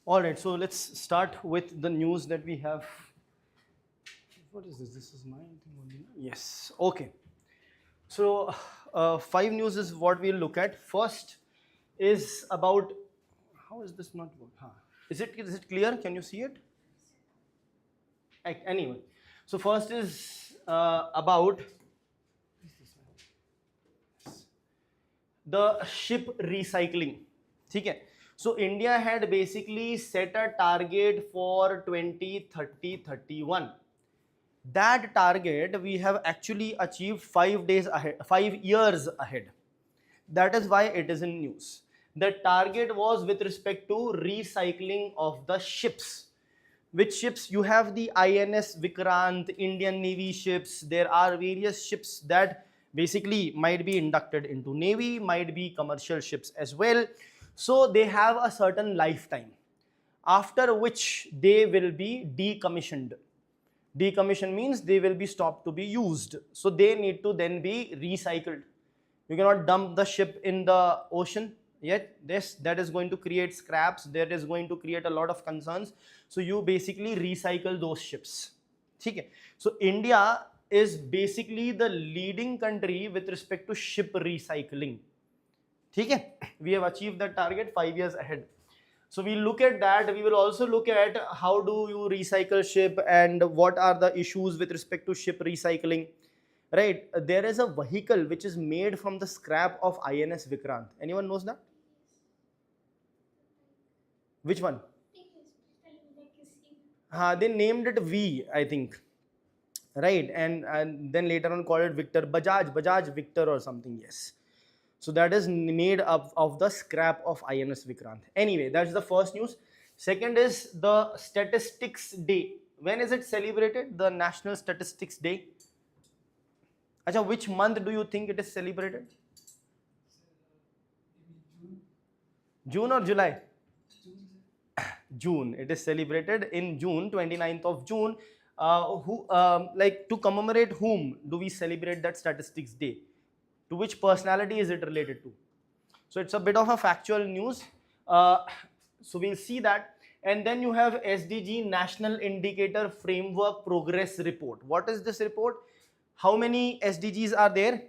All right, so let's start with the news that we have. What is this? This is my thing only. Yes. Okay. So, five news is what we'll look at. First is about how is this not work? Huh. Is it clear? Can you see it? Anyway, so first is about the ship recycling. Okay. So India had basically set a target for 2030-31. That target we have actually achieved 5 days ahead, 5 years ahead. That is why it is in news. The target was with respect to recycling of the ships. Which ships? You have the INS Vikrant, Indian Navy ships. There are various ships that basically might be inducted into Navy, might be commercial ships as well. So they have a certain lifetime, after which they will be decommissioned. Decommission means they will be stopped to be used. So they need to then be recycled. You cannot dump the ship in the ocean yet. That is going to create scraps. That is going to create a lot of concerns. So you basically recycle those ships. Okay. So India is basically the leading country with respect to ship recycling. Okay. We have achieved that target 5 years ahead. So we look at that. We will also look at how do you recycle ship and what are the issues with respect to ship recycling. Right, there is a vehicle which is made from the scrap of INS Vikrant. Anyone knows that? Which one? They named it V, I think. Right, and then later on called it Victor, Bajaj Victor or something. Yes. So that is made up of the scrap of INS Vikrant. Anyway, that's the first news. Second is the Statistics Day. When is it celebrated? The National Statistics Day. Acha, which month do you think it is celebrated? June or July? June. It is celebrated in June, 29th of June. Like to commemorate whom do we celebrate that Statistics Day? To which personality is it related to? So it's a bit of a factual news. So we'll see that. And then you have SDG National Indicator Framework Progress Report. What is this report? How many SDGs are there?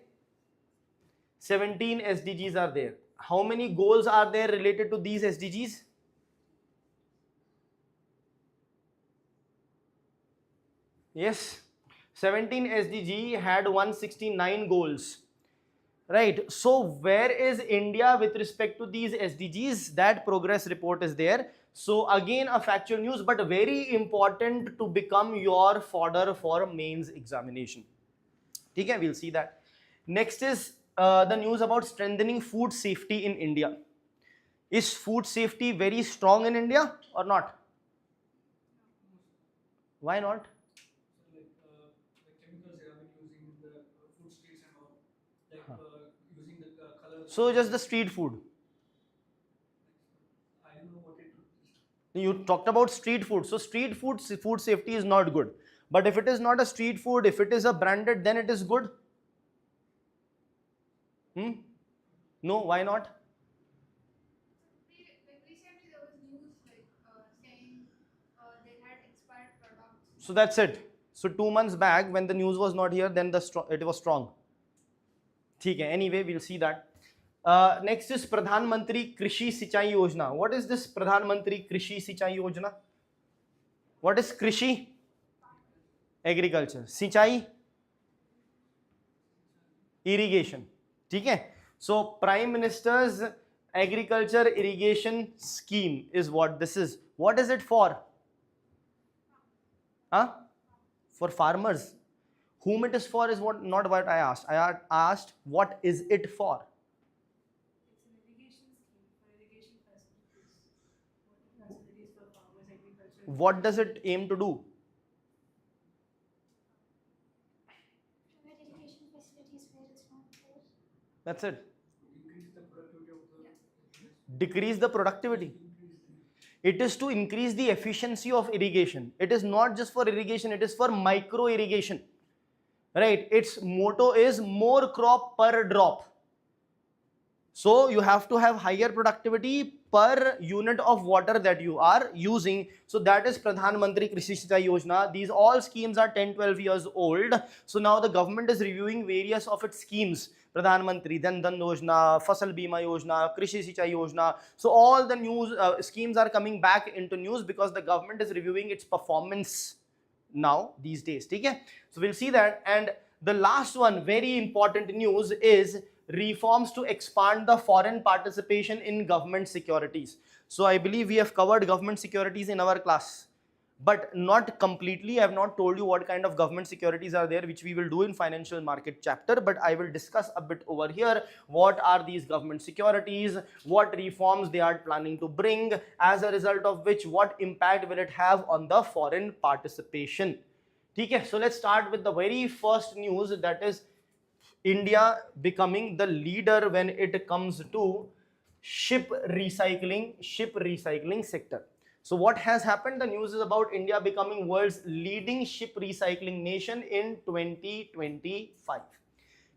17 SDGs are there. How many goals are there related to these SDGs? Yes, 17 SDG had 169 goals. Right, so where is India with respect to these SDGs? That progress report is there. So again a factual news, but very important to become your fodder for mains examination. Okay, we'll see that. Next is the news about strengthening food safety in India. Is food safety very strong in India or not? Why not? So just the street food. You talked about street food. So street food safety is not good. But if it is not a street food, if it is a branded, then it is good. No, why not? Recently there was news saying they had expired products. So that's it. So 2 months back when the news was not here, then it was strong. Okay, anyway, we'll see that. Next is Pradhan Mantri Krishi Sinchai Yojana. What is this Pradhan Mantri Krishi Sinchai Yojana? What is Krishi? Agriculture. Sinchai? Irrigation. Okay. So Prime Minister's Agriculture Irrigation Scheme is what this is. What is it for? For farmers. Whom it is for is not what I asked. I asked what is it for? It's an irrigation scheme for irrigation facilities. Facilities for farmers, agriculture. What does it aim to do? Provide irrigation facilities where it's not there. That's it. Increase the productivity of the. Decrease the productivity. It is to increase the efficiency of irrigation. It is not just for irrigation, it is for micro irrigation. Right? Its motto is more crop per drop. So you have to have higher productivity per unit of water that you are using. So that is Pradhan Mantri Krishi Sinchai Yojana. These all schemes are 10-12 years old. So now the government is reviewing various of its schemes. Pradhan Mantri Dhan Yojana, Fasal Bima Yojana, Krishi Sinchai Yojana. So all the news schemes are coming back into news because the government is reviewing its performance now these days. Okay? So we'll see that. And the last one, very important news, is reforms to expand the foreign participation in government securities. So I believe we have covered government securities in our class, but not completely. I have not told you what kind of government securities are there, which we will do in financial market chapter, but I will discuss a bit over here. What are these government securities? What reforms they are planning to bring? As a result of which, what impact will it have on the foreign participation? Okay, so let's start with the very first news, that is India becoming the leader when it comes to ship recycling sector. So what has happened? The news is about India becoming world's leading ship recycling nation in 2025.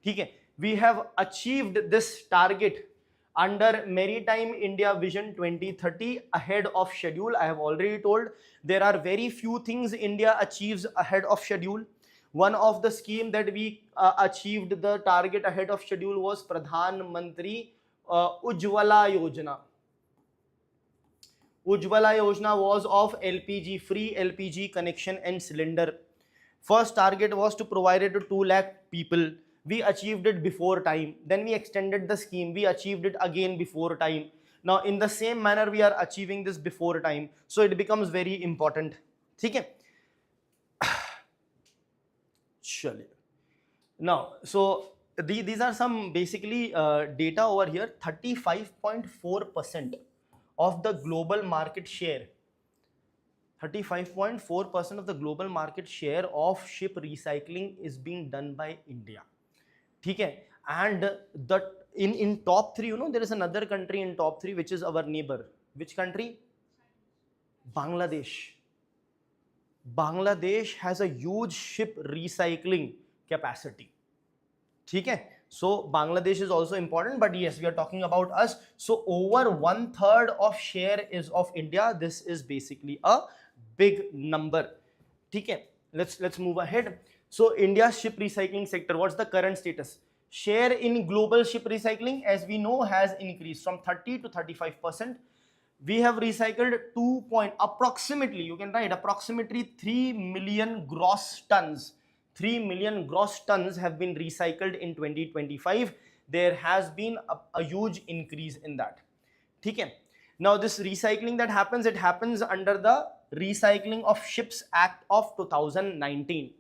Okay, we have achieved this target under Maritime India Vision 2030 ahead of schedule. I have already told there are very few things India achieves ahead of schedule. One of the scheme that we achieved the target ahead of schedule was Pradhan Mantri Ujjwala Yojana. Ujjwala Yojana was of LPG, free LPG connection and cylinder. First target was to provide it to 2 lakh people. We achieved it before time. Then we extended the scheme. We achieved it again before time. Now in the same manner we are achieving this before time. So it becomes very important. Okay? Now, so these are some basically data over here. 35.4% of the global market share, 35.4% of the global market share of ship recycling is being done by India. Okay? And the in top 3, you know, there is another country in top 3 which is our neighbor. Which country? Bangladesh. Bangladesh has a huge ship recycling capacity. Okay? So Bangladesh is also important, but yes, we are talking about us. So over 1/3 of share is of India. This is basically a big number. Okay? Let's move ahead. So India's ship recycling sector, what's the current status? Share in global ship recycling, as we know, has increased from 30 to 35%. We have recycled approximately, you can write approximately 3 million gross tons. 3 million gross tons have been recycled in 2025. There has been a huge increase in that. Okay? Now this recycling that happens, it happens under the Recycling of Ships Act of 2019.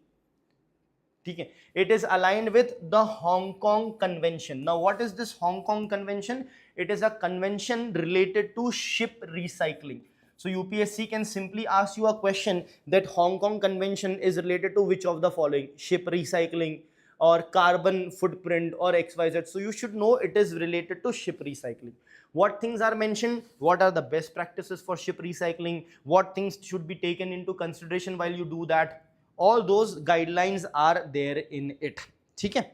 Okay. It is aligned with the Hong Kong Convention. Now what is this Hong Kong Convention? It is a convention related to ship recycling. So UPSC can simply ask you a question that Hong Kong Convention is related to which of the following? Ship recycling or carbon footprint or XYZ. So you should know it is related to ship recycling. What things are mentioned? What are the best practices for ship recycling? What things should be taken into consideration while you do that? All those guidelines are there in it. Okay?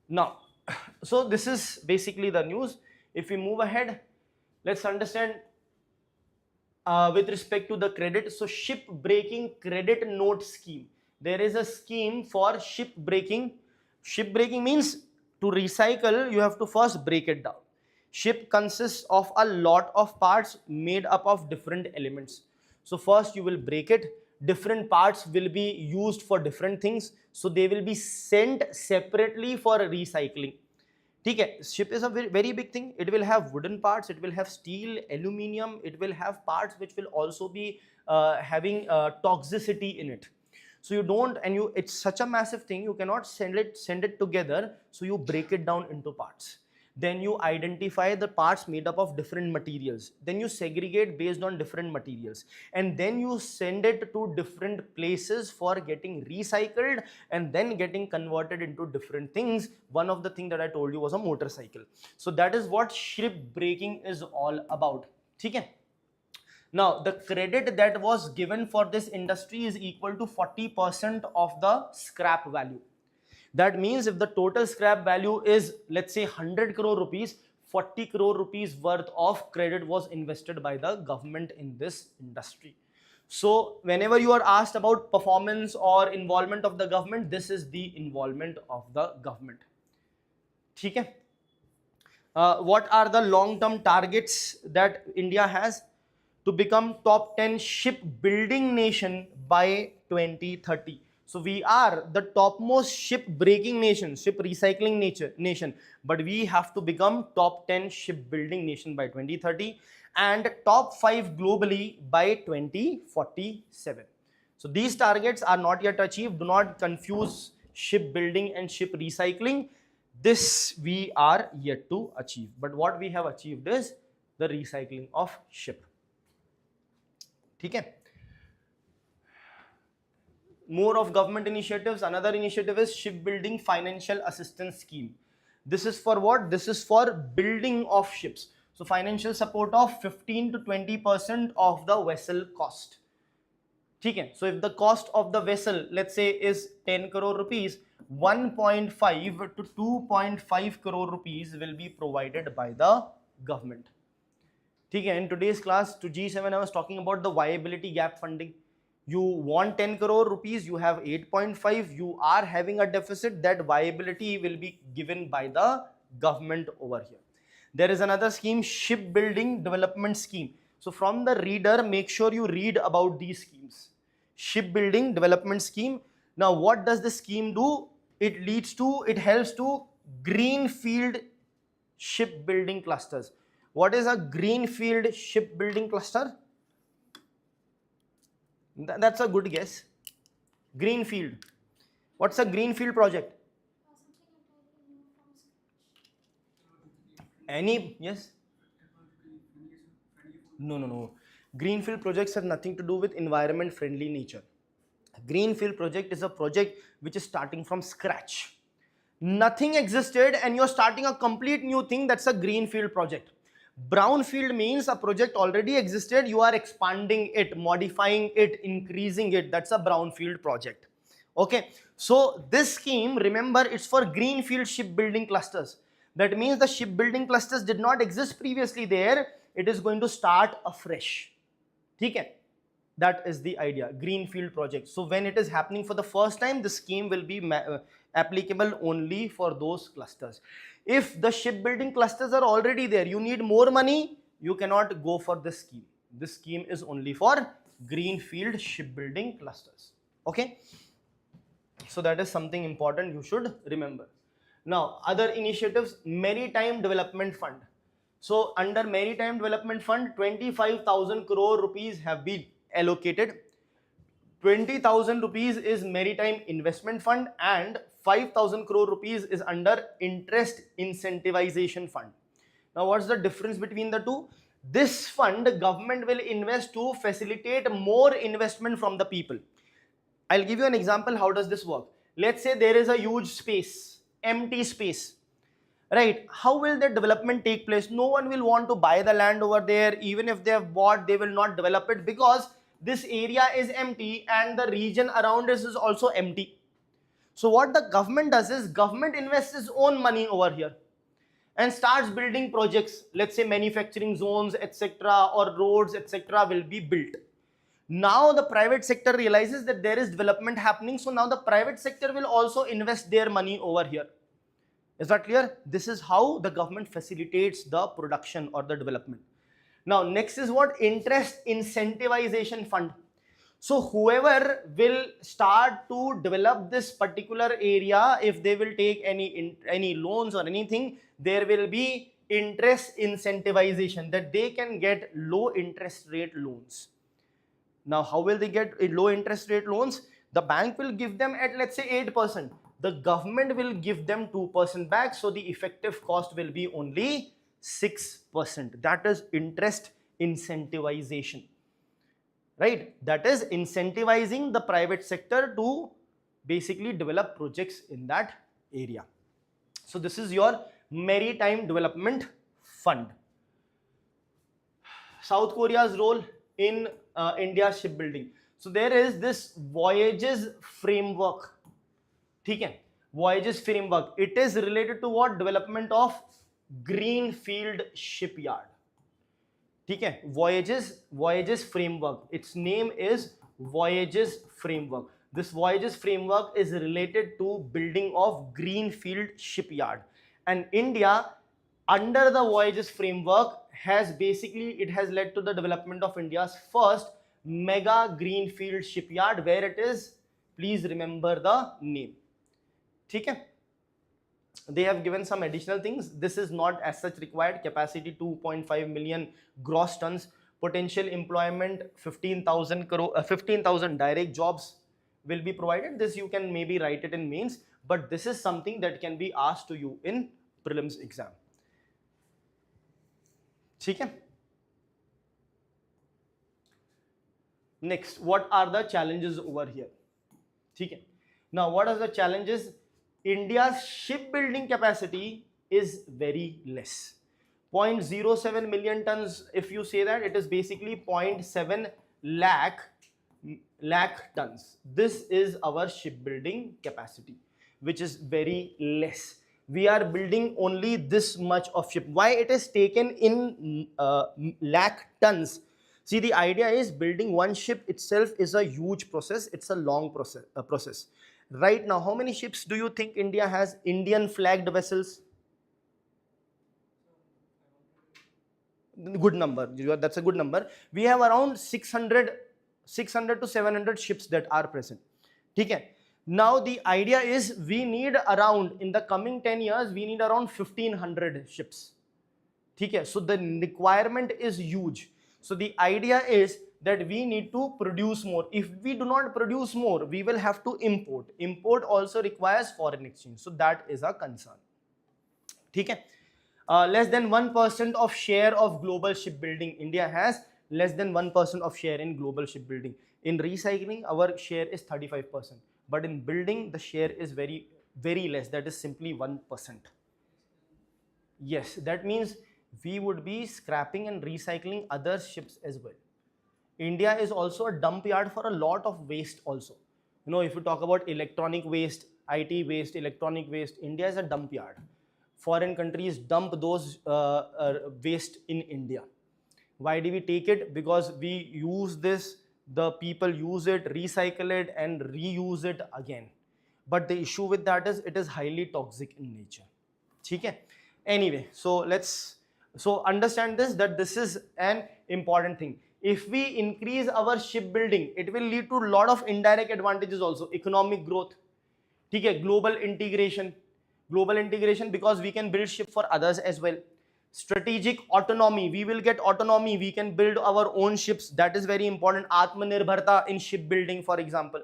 Now, so this is basically the news. If we move ahead, let's understand with respect to the credit. So ship breaking credit note scheme. There is a scheme for ship breaking. Ship breaking means to recycle, you have to first break it down. Ship consists of a lot of parts made up of different elements. So first you will break it. Different parts will be used for different things. So they will be sent separately for recycling. Okay, ship is a very big thing. It will have wooden parts, it will have steel, aluminium, it will have parts which will also be having toxicity in it. So you don't, and it's such a massive thing, you cannot send it together. So you break it down into parts. Then you identify the parts made up of different materials. Then you segregate based on different materials. And then you send it to different places for getting recycled and then getting converted into different things. One of the things that I told you was a motorcycle. So that is what ship breaking is all about. Okay? Now, the credit that was given for this industry is equal to 40% of the scrap value. That means if the total scrap value is, let's say, 100 crore rupees, 40 crore rupees worth of credit was invested by the government in this industry. So whenever you are asked about performance or involvement of the government, this is the involvement of the government. Okay? What are the long-term targets that India has? To become top 10 shipbuilding nation by 2030. So we are the topmost ship breaking nation, ship recycling nation, but we have to become top 10 shipbuilding nation by 2030 and top 5 globally by 2047. So these targets are not yet achieved. Do not confuse shipbuilding and ship recycling. This we are yet to achieve, but what we have achieved is the recycling of ship. Okay. More of government initiatives. Another initiative is shipbuilding financial assistance scheme. This is for what? This is for building of ships. So financial support of 15 to 20% of the vessel cost. Okay. So if the cost of the vessel, let's say, is 10 crore rupees, 1.5 to 2.5 crore rupees will be provided by the government. Okay. In today's class to G7, I was talking about the viability gap funding. You want 10 crore rupees, you have 8.5, you are having a deficit. That viability will be given by the government over here. There is another scheme, shipbuilding development scheme. So from the reader, make sure you read about these schemes. Shipbuilding development scheme. Now what does the scheme do? It helps to greenfield shipbuilding clusters. What is a greenfield shipbuilding cluster? That's a good guess. Greenfield. What's a greenfield project? Any? Yes? No. Greenfield projects have nothing to do with environment friendly nature. A greenfield project is a project which is starting from scratch. Nothing existed and you're starting a complete new thing. That's a greenfield project. Brownfield means a project already existed, you are expanding it, modifying it, increasing it. That's a brownfield project. Okay, so this scheme, remember, it's for greenfield shipbuilding clusters. That means the shipbuilding clusters did not exist previously there. It is going to start afresh. Okay, that is the idea, greenfield project. So when it is happening for the first time, the scheme will be applicable only for those clusters. If the shipbuilding clusters are already there, you need more money, you cannot go for this scheme. This scheme is only for greenfield shipbuilding clusters. Okay, so that is something important you should remember. Now other initiatives, maritime development fund. So under maritime development fund, 25,000 crore rupees have been allocated. 20,000 rupees is maritime investment fund and 5,000 crore rupees is under interest incentivization fund. Now what's the difference between the two? This fund government will invest to facilitate more investment from the people. I'll give you an example. How does this work? Let's say there is a huge space, empty space, right? How will the development take place? No one will want to buy the land over there. Even if they have bought, they will not develop it because this area is empty and the region around us is also empty. So what the government does is government invests its own money over here and starts building projects. Let's say manufacturing zones, etc., or roads, etc., will be built. Now the private sector realizes that there is development happening, so now the private sector will also invest their money over here. Is that clear? This is how the government facilitates the production or the development. Now next is what? Interest incentivization fund. So whoever will start to develop this particular area, if they will take any loans or anything, there will be interest incentivization, that they can get low interest rate loans. Now how will they get low interest rate loans? The bank will give them at, let's say, 8%. The government will give them 2% back, so the effective cost will be only 6%. That is interest incentivization, right? That is incentivizing the private sector to basically develop projects in that area. So this is your maritime development fund. South Korea's role in India's shipbuilding. So there is this voyages framework. Okay. Voyages framework. It is related to what? Development of greenfield shipyard. ठीक है, voyages framework, its name is voyages framework. This voyages framework is related to building of greenfield shipyard, and India under the voyages framework has basically, it has led to the development of India's first mega greenfield shipyard, where it is, please remember the name. ठीक है, they have given some additional things. This is not as such required. Capacity 2.5 million gross tons, potential employment 15,000 direct jobs will be provided. This you can maybe write it in mains, but this is something that can be asked to you in prelims exam. ठीक है. Next, what are the challenges over here? ठीक है. Now, what are the challenges? India's shipbuilding capacity is very less. 0.07 million tons, if you say that, it is basically 0.7 lakh tons. This is our shipbuilding capacity, which is very less. We are building only this much of ship. Why it is taken in lakh tons? See, the idea is building one ship itself is a huge process. It's a long process. Right now, how many ships do you think India has? Indian flagged vessels? Good number. That's a good number. We have around 600 to 700 ships that are present. Okay. Now the idea is we need around, in the coming 10 years, we need around 1500 ships. Okay. So the requirement is huge. So the idea is that we need to produce more. If we do not produce more, we will have to import. Import also requires foreign exchange. So that is a concern. ठीक है. Less than 1% of share of global shipbuilding. India has less than 1% of share in global shipbuilding. In recycling, our share is 35%. But in building, the share is very, very less. That is simply 1%. Yes, that means we would be scrapping and recycling other ships as well. India is also a dump yard for a lot of waste also. You know, if you talk about electronic waste, IT waste, electronic waste, India is a dump yard. Foreign countries dump those waste in India. Why do we take it? Because we use this, the people use it, recycle it and reuse it again. But the issue with that is it is highly toxic in nature. Okay? Anyway, so understand this, that this is an important thing. If we increase our shipbuilding, it will lead to a lot of indirect advantages also. Economic growth, okay, global integration because we can build ship for others as well. Strategic autonomy, we will get autonomy, we can build our own ships. That is very important. Atmanirbharta in shipbuilding, for example.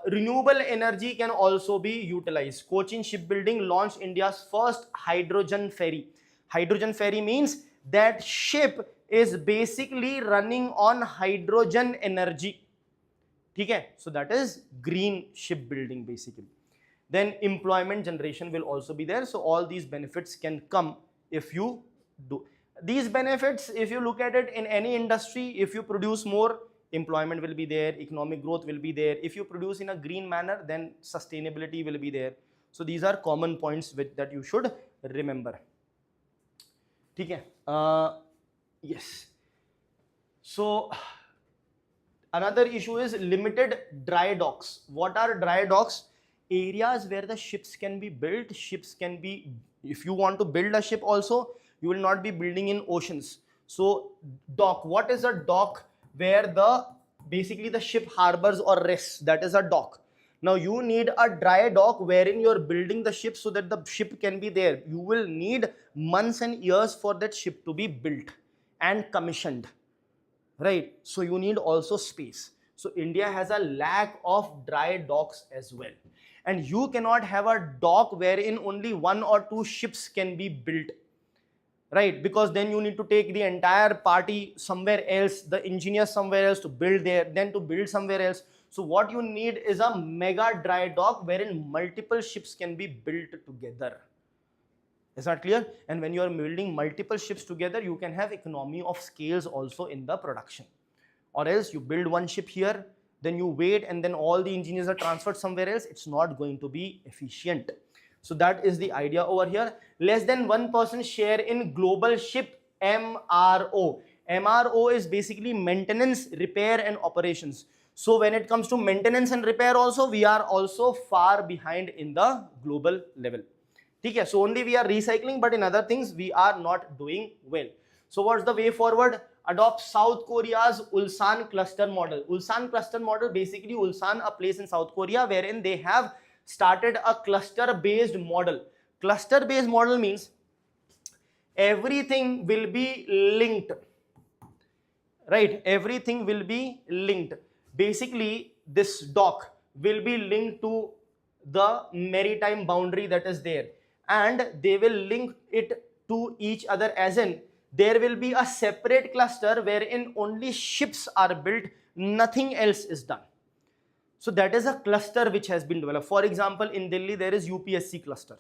Renewable energy can also be utilized. Cochin Shipbuilding launched India's first hydrogen ferry. Hydrogen ferry means that ship is basically running on hydrogen energy. Okay? So that is green shipbuilding basically. Then employment generation will also be there. So all these benefits can come if you do. These benefits, if you look at it in any industry, if you produce more, employment will be there, economic growth will be there. If you produce in a green manner, then sustainability will be there. So these are common points that you should remember. Okay? Yes. So another issue is limited dry docks. What are dry docks? Areas where the ships can be built. Ships can be, if you want to build a ship also, you will not be building in oceans. So dock, what is a dock? Where basically the ship harbors or rests, that is a dock. Now you need a dry dock wherein you are building the ship so that the ship can be there. You will need months and years for that ship to be built and commissioned, right? So you need also space. So India has a lack of dry docks as well. And you cannot have a dock wherein only 1 or 2 ships can be built, right? Because then you need to take the entire party somewhere else, the engineers somewhere else to build there, then to build somewhere else. So what you need is a mega dry dock wherein multiple ships can be built together. Is that clear? And when you are building multiple ships together, you can have economy of scales also in the production. Or else you build one ship here, then you wait and then all the engineers are transferred somewhere else. It's not going to be efficient. So that is the idea over here. Less than 1% share in global ship MRO. MRO is basically maintenance, repair and operations. So when it comes to maintenance and repair also, we are also far behind in the global level. Okay, so only we are recycling, but in other things we are not doing well. So what's the way forward? Adopt South Korea's Ulsan cluster model. Ulsan cluster model, basically Ulsan, a place in South Korea wherein they have started a cluster based model. Cluster based model means everything will be linked, right? Everything will be linked. Basically this dock will be linked to the maritime boundary that is there, and they will link it to each other, as in there will be a separate cluster wherein only ships are built, nothing else is done. So that is a cluster which has been developed. For example, in Delhi there is UPSC cluster,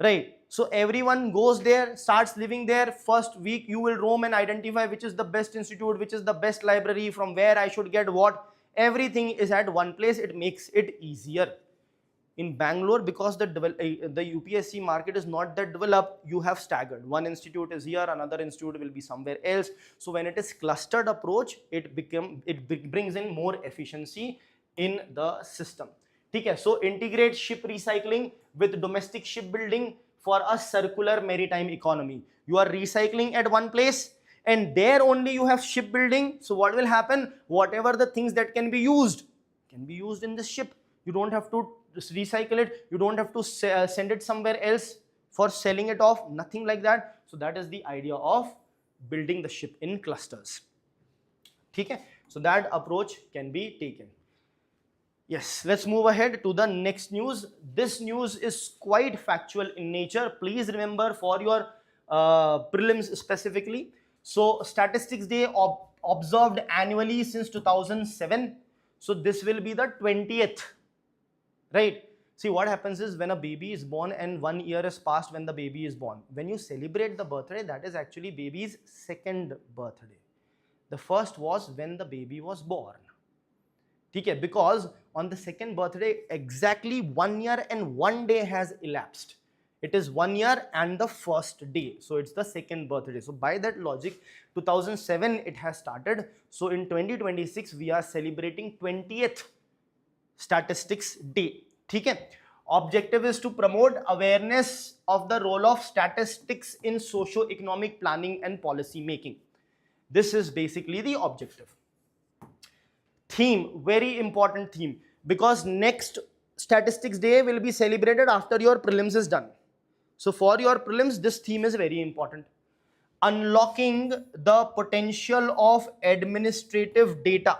right? So everyone goes there, starts living there. First week you will roam and identify which is the best institute, which is the best library, from where I should get what. Everything is at one place. It makes it easier. In Bangalore, because the UPSC market is not that developed, you have staggered. One institute is here, another institute will be somewhere else. So when it is clustered approach, it brings in more efficiency in the system. Okay, so integrate ship recycling with domestic shipbuilding for a circular maritime economy. You are recycling at one place and there only you have shipbuilding. So what will happen? Whatever the things that can be used in the ship. You don't have to recycle it. You don't have to send it somewhere else for selling it off. Nothing like that. So that is the idea of building the ship in clusters. Okay? So that approach can be taken. Yes, let's move ahead to the next news. This news is quite factual in nature. Please remember for your prelims specifically. So Statistics Day observed annually since 2007. So this will be the 20th, right? See, what happens is when a baby is born and 1 year has passed when the baby is born, when you celebrate the birthday, that is actually baby's second birthday. The first was when the baby was born. Okay, because on the second birthday, exactly 1 year and 1 day has elapsed. It is 1 year and the first day. So it's the second birthday. So by that logic, 2007 it has started. So in 2026, we are celebrating 20th Statistics Day. Okay? Objective is to promote awareness of the role of statistics in socio-economic planning and policy making. This is basically the objective. Theme, very important theme, because next Statistics Day will be celebrated after your prelims is done. So for your prelims, this theme is very important. Unlocking the potential of administrative data,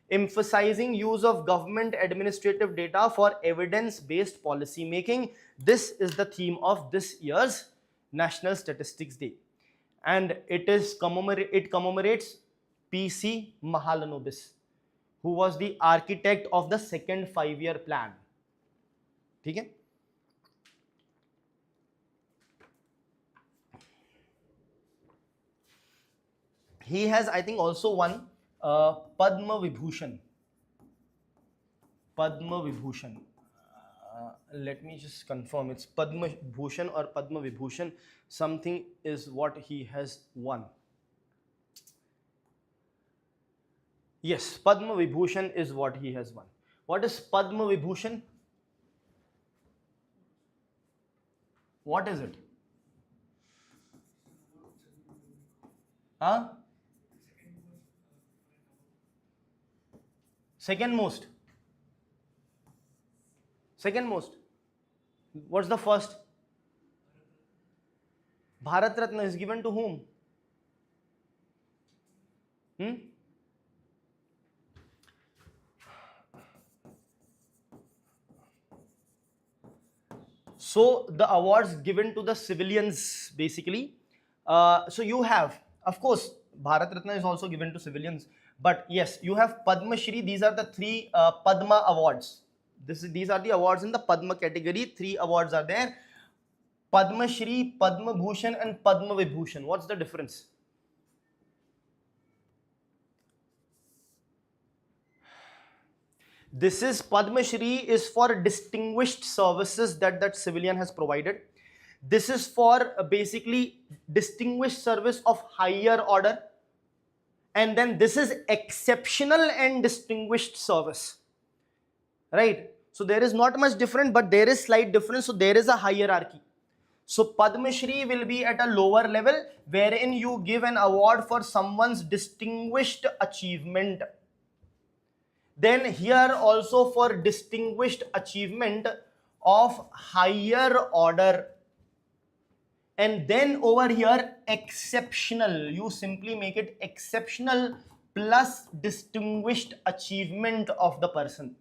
emphasizing use of government administrative data for evidence-based policy making. This is the theme of this year's National Statistics Day, and it commemorates P.C. Mahalanobis, who was the architect of the second 5-year plan. Okay? He has, I think, also won Padma Vibhushan. Padma Vibhushan. Let me just confirm. It's Padma Bhushan or Padma Vibhushan. Something is what he has won. Yes, Padma Vibhushan is what he has won. What is Padma Vibhushan? What is it? Huh? Second most. Second most. What's the first? Bharat Ratna is given to whom? So the awards given to the civilians, basically. So you have, of course, Bharat Ratna is also given to civilians. But yes, you have Padma Shri. These are the 3 Padma awards. These are the awards in the Padma category. 3 awards are there. Padma Shri, Padma Bhushan and Padma Vibhushan. What's the difference? This is Padma Shri is for distinguished services that civilian has provided. This is for basically distinguished service of higher order, and then this is exceptional and distinguished service, right? So there is not much different, but there is slight difference. So there is a hierarchy. So Padma Shri will be at a lower level, wherein you give an award for someone's distinguished achievement. Then here also for distinguished achievement of higher order. And then over here, exceptional, you simply make it exceptional plus distinguished achievement of the person,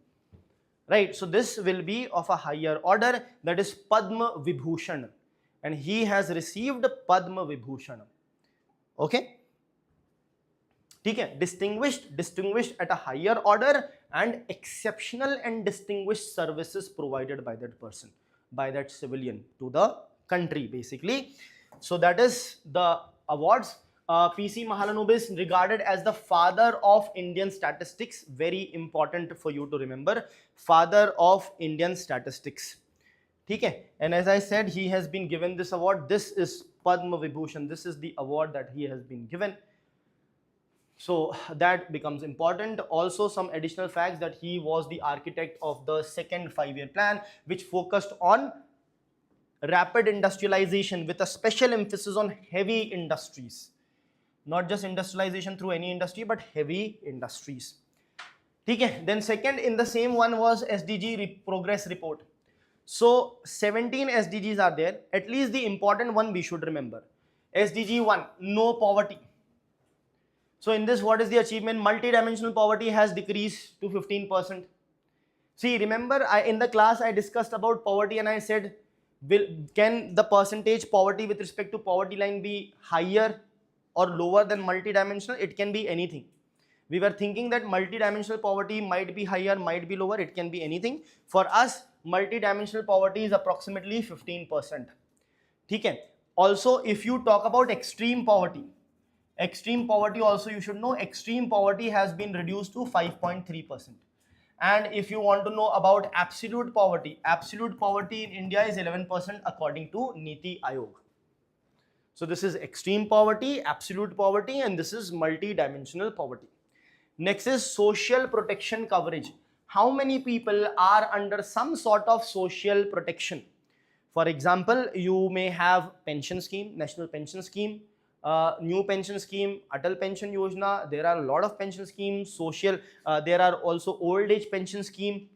right? So this will be of a higher order, that is Padma Vibhushan, and he has received Padma Vibhushan. Okay, distinguished at a higher order, and exceptional and distinguished services provided by that person, by that civilian to the country basically. So that is the awards. PC Mahalanobis regarded as the father of Indian statistics. Very important for you to remember, father of Indian statistics. Okay, and as I said, he has been given this award. This is Padma Vibhushan. This is the award that he has been given. So that becomes important. Also, some additional facts that he was the architect of the second 5-year plan, which focused on rapid industrialization with a special emphasis on heavy industries. Not just industrialization through any industry, but heavy industries. Okay. Then second in the same one was SDG progress report. So 17 SDGs are there. At least the important one we should remember. SDG 1, no poverty. So in this, what is the achievement? Multidimensional poverty has decreased to 15%. See, remember in the class I discussed about poverty, and I said, can the percentage poverty with respect to poverty line be higher or lower than multidimensional? It can be anything. We were thinking that multidimensional poverty might be higher, might be lower, it can be anything. For us, multidimensional poverty is approximately 15%. Okay. Also, if you talk about extreme poverty also you should know extreme poverty has been reduced to 5.3%. And if you want to know about absolute poverty in India is 11% according to Niti Aayog. So this is extreme poverty, absolute poverty, and this is multi-dimensional poverty. Next is social protection coverage. How many people are under some sort of social protection? For example, you may have pension scheme, national pension scheme, new pension scheme, Atal Pension Yojana. There are a lot of pension schemes, social, there are also old age pension scheme,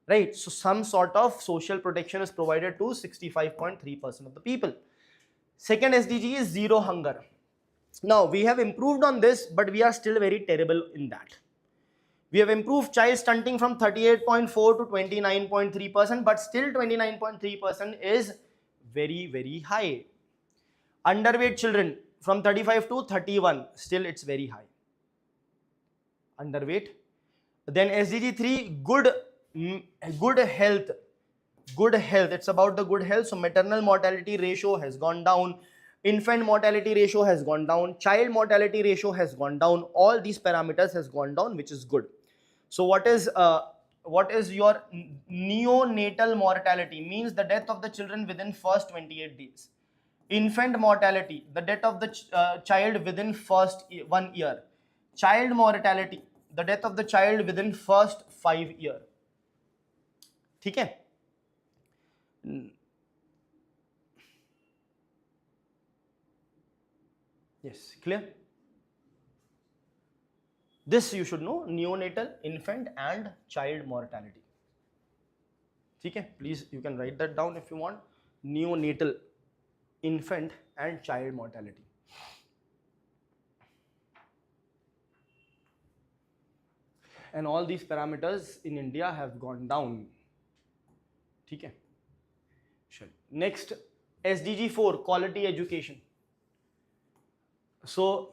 right? So some sort of social protection is provided to 65.3% of the people. Second SDG is zero hunger. Now we have improved on this, but we are still very terrible in that. We have improved child stunting from 38.4 to 29.3%, but still 29.3% is very, very high. Underweight children from 35 to 31, still it's very high. Underweight. Then SDG 3, good health. Good health, it's about the good health. So maternal mortality ratio has gone down, infant mortality ratio has gone down, child mortality ratio has gone down. All these parameters has gone down, which is good. So what is your neonatal mortality? Means the death of the children within first 28 days. Infant mortality, the death of the child within first 1 year. Child mortality, the death of the child within first 5 years. Okay? Yes, clear? This you should know, neonatal, infant and child mortality. Okay? Please, you can write that down if you want. Neonatal, infant and child mortality. And all these parameters in India have gone down. Okay? Sure. Next, SDG 4, quality education. So,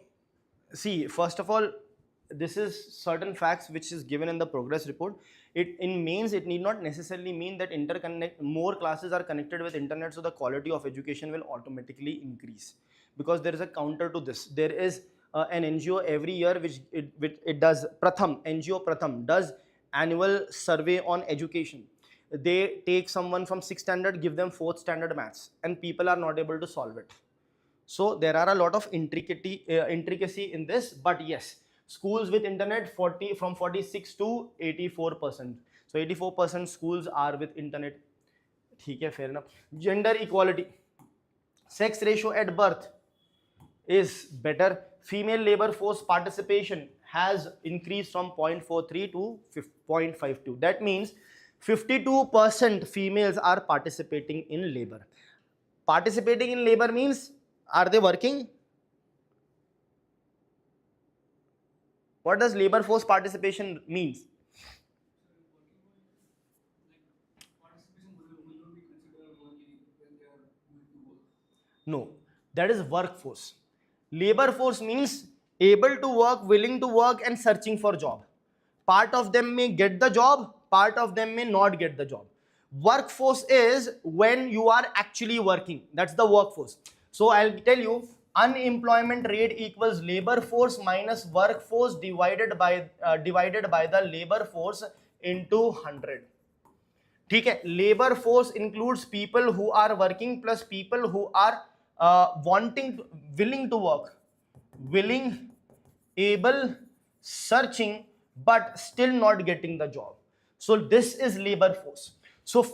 see, first of all, this is certain facts which is given in the progress report. In mains, it need not necessarily mean that more classes are connected with internet, so the quality of education will automatically increase. Because there is a counter to this. There is an NGO every year which it does NGO Pratham does annual survey on education. They take someone from 6th standard, give them 4th standard maths, and people are not able to solve it. So there are a lot of intricacy in this, but yes, schools with internet from 46 to 84%. So 84% schools are with internet. Okay, fair enough. Gender equality, sex ratio at birth is better. Female labor force participation has increased from 0.43 to 0.52. That means 52% females are participating in labor. Participating in labor means, are they working? What does labor force participation means? No, that is workforce. Labor force means able to work, willing to work, and searching for job. Part of them may get the job, part of them may not get the job. Workforce is when you are actually working. That's the workforce. So I'll tell you, unemployment rate equals labor force minus workforce divided by the labor force into 100. ठीक है. Labor force includes people who are working plus people who are willing to work, willing, able, searching, but still not getting the job. So this is labor force. So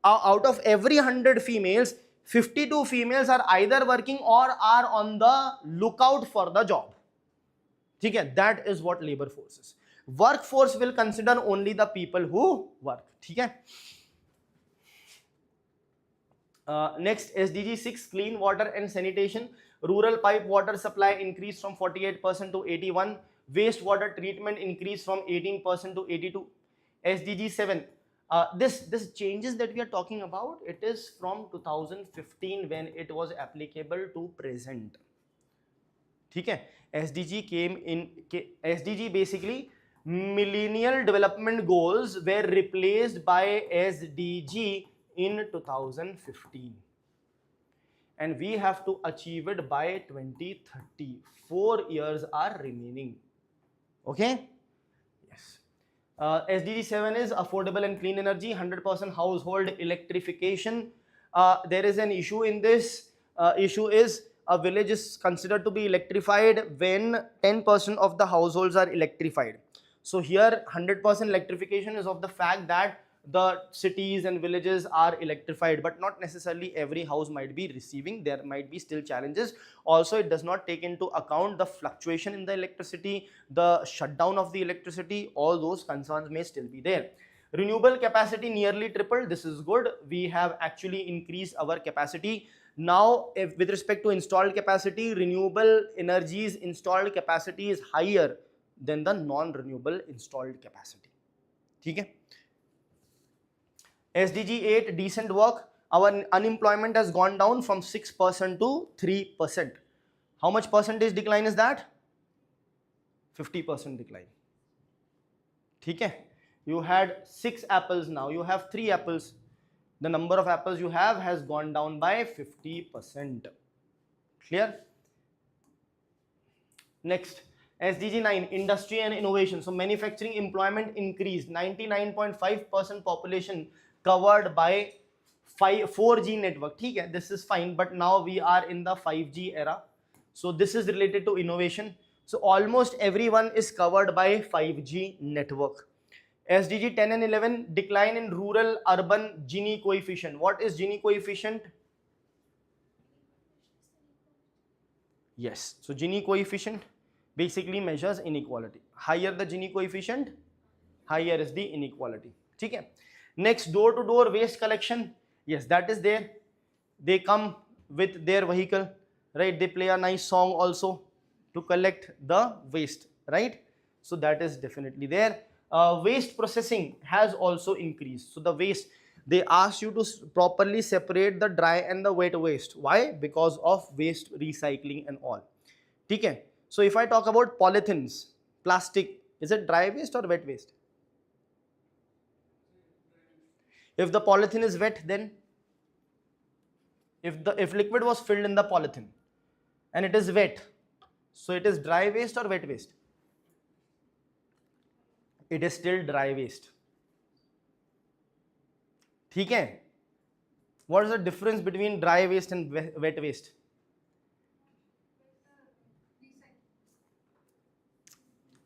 out of every 100 females, 52 females are either working or are on the lookout for the job. ठीक है. That is what labor force is. Workforce will consider only the people who work. ठीक है. Next, SDG 6, clean water and sanitation. Rural pipe water supply increased from 48% to 81%. Wastewater treatment increased from 18% to 82%. SDG 7. This changes that we are talking about, it is from 2015 when it was applicable to present. ठीक है. SDG basically millennial development goals were replaced by SDG in 2015, and we have to achieve it by 2030. 4 years are remaining. Okay. Yes. SDG 7 is affordable and clean energy, 100% household electrification. There is an issue in this. Issue is a village is considered to be electrified when 10% of the households are electrified. So here 100% electrification is of the fact that the cities and villages are electrified, but not necessarily every house might be receiving. There might be still challenges. Also, it does not take into account the fluctuation in the electricity, the shutdown of the electricity. All those concerns may still be there. Renewable capacity nearly tripled. This is good. We have actually increased our capacity. Now, with respect to installed capacity, renewable energies installed capacity is higher than the non-renewable installed capacity. Okay? SDG 8, decent work. Our unemployment has gone down from 6% to 3%. How much percentage decline is that? 50% decline. Okay? You had 6 apples, now you have 3 apples. The number of apples you have has gone down by 50%. Clear? Next, SDG 9, industry and innovation. So manufacturing employment increased. 99.5% population covered by 4G network. Okay, this is fine, but now we are in the 5G era. So this is related to innovation. So almost everyone is covered by 5G network. SDG 10 and 11, decline in rural urban Gini coefficient. What is Gini coefficient? Yes, so Gini coefficient basically measures inequality. Higher the Gini coefficient, higher is the inequality. Okay. Next, door-to-door waste collection. Yes, that is there. They come with their vehicle, right? They play a nice song also to collect the waste, right? So that is definitely there. Waste processing has also increased. So the waste, they ask you to properly separate the dry and the wet waste. Why? Because of waste recycling and all. Okay. So if I talk about polythenes, plastic, is it dry waste or wet waste? If the polythene is wet, then if liquid was filled in the polythene and it is wet, so it is dry waste or wet waste? It is still dry waste. ठीक है? What is the difference between dry waste and wet waste?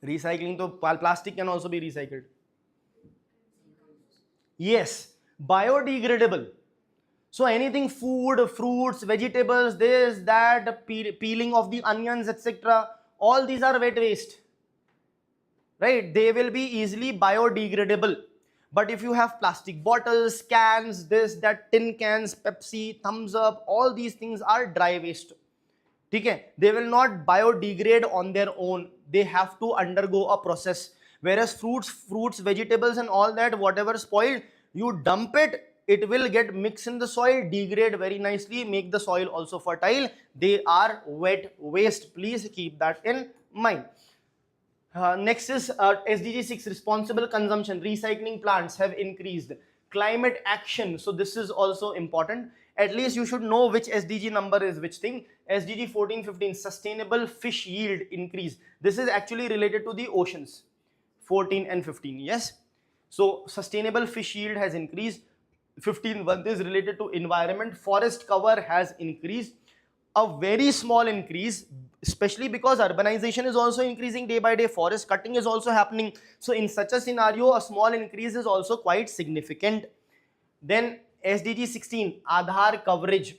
Recycling, तो plastic can also be recycled. Yes, biodegradable. So anything, food, fruits, vegetables, this, that, peeling of the onions, etc. All these are wet waste, right? They will be easily biodegradable. But if you have plastic bottles, cans, this, that, tin cans, Pepsi, Thumbs Up, all these things are dry waste. Okay? They will not biodegrade on their own. They have to undergo a process. Whereas fruits, vegetables and all that, whatever spoiled, you dump it, it will get mixed in the soil, degrade very nicely, make the soil also fertile. They are wet waste. Please keep that in mind. Next is SDG 6, responsible consumption. Recycling plants have increased. Climate action. So this is also important. At least you should know which SDG number is which thing. SDG 14-15, sustainable fish yield increase. This is actually related to the oceans. 14 and 15, yes. So sustainable fish yield has increased. 15.1 is related to environment. Forest cover has increased. A very small increase, especially because urbanization is also increasing day by day. Forest cutting is also happening. So in such a scenario, a small increase is also quite significant. Then SDG 16, Aadhaar coverage.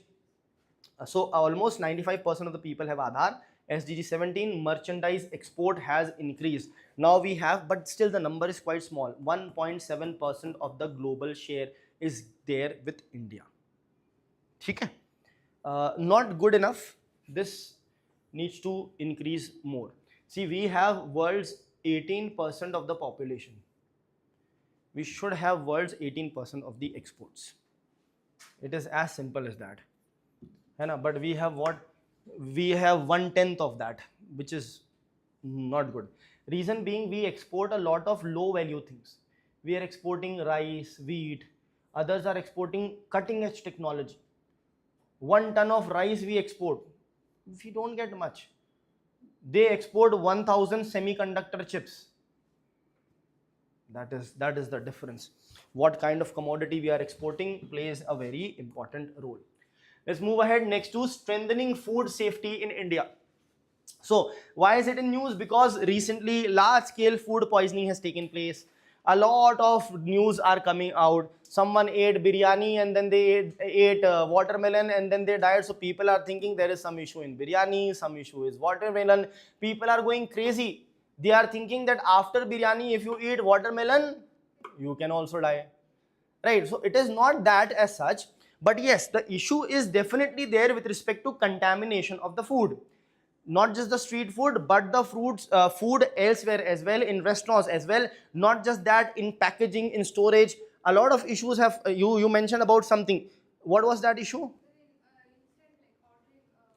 So almost 95% of the people have Aadhaar. SDG 17, merchandise export has increased. Now we have, but still the number is quite small. 1.7% of the global share is there with India. Okay? Not good enough. This needs to increase more. See, we have world's 18% of the population. We should have world's 18% of the exports. It is as simple as that. But we have what? We have 1/10 of that, which is not good. Reason being, we export a lot of low value things. We are exporting rice, wheat. Others are exporting cutting edge technology. 1 ton of rice we export. We don't get much. They export 1000 semiconductor chips. That is the difference. What kind of commodity we are exporting plays a very important role. Let's move ahead next to strengthening food safety in India. So why is it in news? Because recently large scale food poisoning has taken place. A lot of news are coming out. Someone ate biryani and then they ate watermelon and then they died. So people are thinking there is some issue in biryani, some issue is watermelon. People are going crazy. They are thinking that after biryani, if you eat watermelon, you can also die. Right? So it is not that as such. But yes, the issue is definitely there with respect to contamination of the food. Not just the street food, but the fruits, food elsewhere as well, in restaurants as well. Not just that, in packaging, in storage. A lot of issues have, you mentioned about something. What was that issue?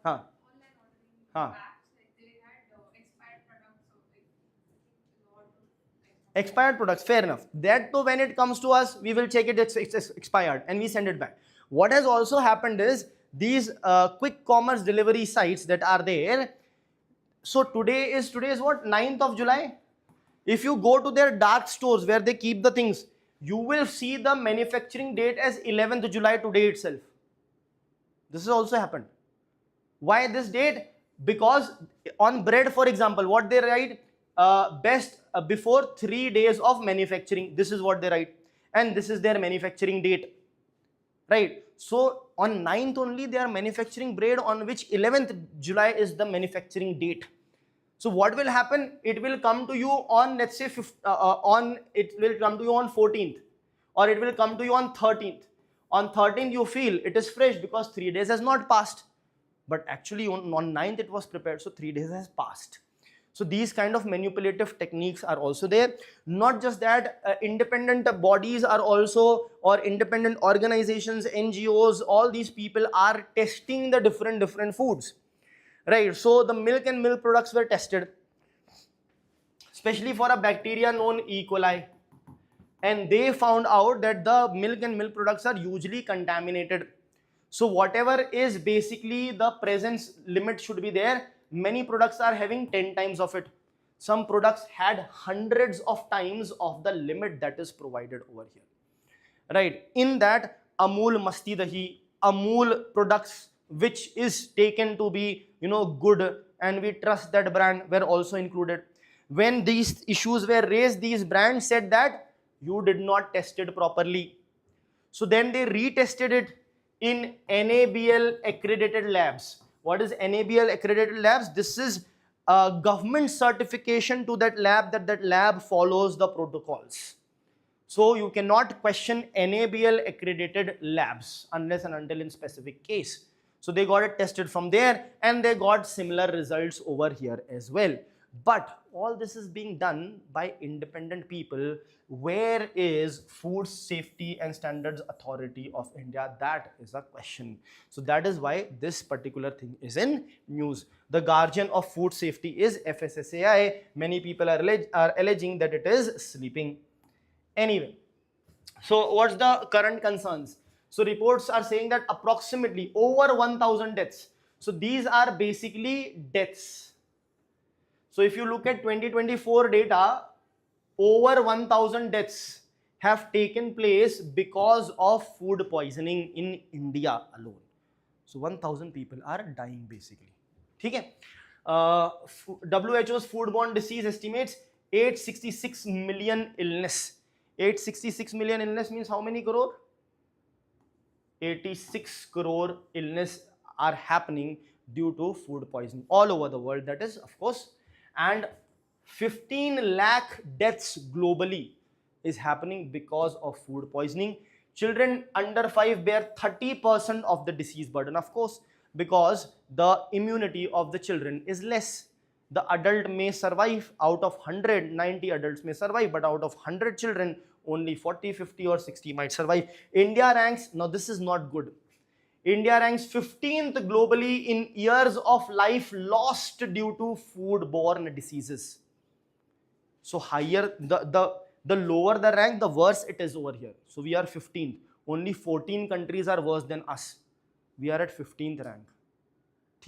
Huh. Online ordering Huh. apps, like they had expired products, so like a lot of Expired products, fair enough. That though, when it comes to us, we will check it, it's expired and we send it back. What has also happened is these quick commerce delivery sites that are there. So today is what, 9th of July. If you go to their dark stores where they keep the things, you will see the manufacturing date as 11th July today itself. This has also happened. Why this date? Because on bread, for example, what they write, best before 3 days of manufacturing. This is what they write, and this is their manufacturing date. Right? So on 9th only they are manufacturing bread, on which 11th July is the manufacturing date. So what will happen? It will come to you on, let's say, it will come to you on 14th, or it will come to you on 13th. On 13th you feel it is fresh because 3 days has not passed. But actually on 9th it was prepared, so 3 days has passed. So these kind of manipulative techniques are also there. Not just that, independent bodies are also, or independent organizations, NGOs, all these people are testing the different foods. Right? So the milk and milk products were tested, especially for a bacteria known E. coli. And they found out that the milk and milk products are usually contaminated. So whatever is basically the presence limit should be there. Many products are having 10 times of it. Some products had hundreds of times of the limit that is provided over here, right? In that, Amul Masti Dahi, Amul products which is taken to be, good, and we trust that brand, were also included. When these issues were raised, these brands said that you did not test it properly. So then they retested it in NABL accredited labs. What is NABL accredited labs? This is a government certification to that lab, that lab follows the protocols. So you cannot question NABL accredited labs unless and until in specific case. So they got it tested from there and they got similar results over here as well. But all this is being done by independent people. Where is Food Safety and Standards Authority of India? That is a question. So that is why this particular thing is in news. The guardian of food safety is FSSAI. Many people are alleging that it is sleeping. Anyway, so what's the current concerns? So reports are saying that approximately over 1000 deaths. So these are basically deaths. So if you look at 2024 data, over 1000 deaths have taken place because of food poisoning in India alone. So 1000 people are dying basically. Okay? WHO's foodborne disease estimates 866 million illness. 866 million illness means how many crore? 86 crore illness are happening due to food poisoning all over the world, that is, of course. And 15 lakh deaths globally is happening because of food poisoning. Children under 5 bear 30% of the disease burden, of course, because the immunity of the children is less. The adult may survive. Out of 100, 90 adults may survive, but out of 100 children, only 40, 50 or 60 might survive. India ranks, now this is not good. India ranks 15th globally in years of life lost due to foodborne diseases. So higher, the lower the rank, the worse it is over here. So we are 15th. Only 14 countries are worse than us. We are at 15th rank.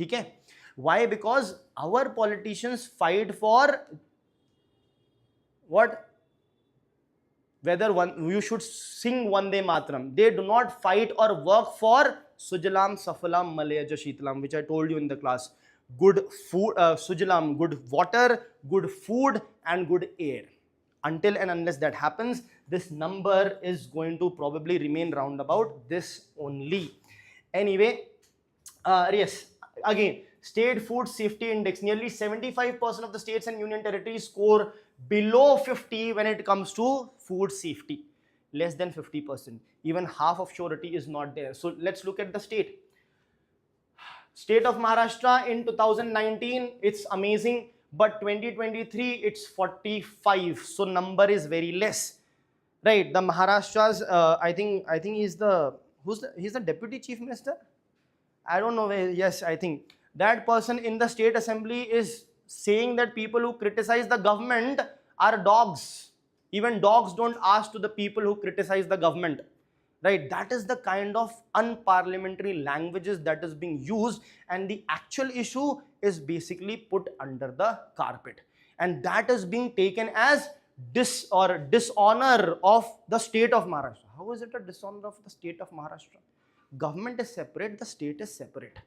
Okay? Why? Because our politicians fight for what? Whether you should sing Vande Mataram. They do not fight or work for Sujalam Safalam Malayaja Sheetalam, which I told you in the class. Good food, Sujalam, good water, good food and good air. Until and unless that happens, this number is going to probably remain round about this only. Anyway, yes, again, State Food Safety Index, nearly 75% of the states and union territories score below 50 when it comes to food safety. Less than 50%. Even half of surety is not there. So let's look at the state. State of Maharashtra in 2019, it's amazing, but 2023 it's 45. So number is very less, right? The Maharashtra's, I think he's the deputy chief minister. I don't know. Yes, I think that person in the state assembly is saying that people who criticize the government are dogs. Even dogs don't ask to the people who criticize the government, right? That is the kind of unparliamentary languages that is being used, and the actual issue is basically put under the carpet, and that is being taken as dishonor of the state of Maharashtra. How is it a dishonor of the state of Maharashtra? Government is separate, the state is separate.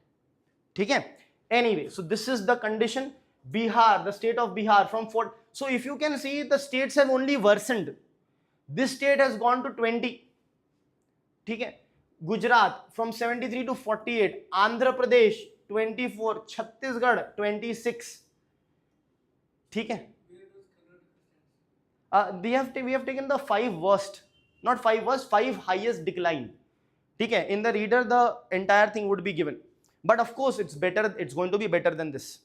Okay? Anyway, so this is the condition. Bihar, the state of Bihar from 4. So if you can see, the states have only worsened. This state has gone to 20. Okay? Gujarat from 73 to 48. Andhra Pradesh 24. Chhattisgarh 26. Okay? We have taken the 5 worst, not 5 worst, 5 highest decline. Okay? In the reader, the entire thing would be given. But of course, it's better. It's going to be better than this.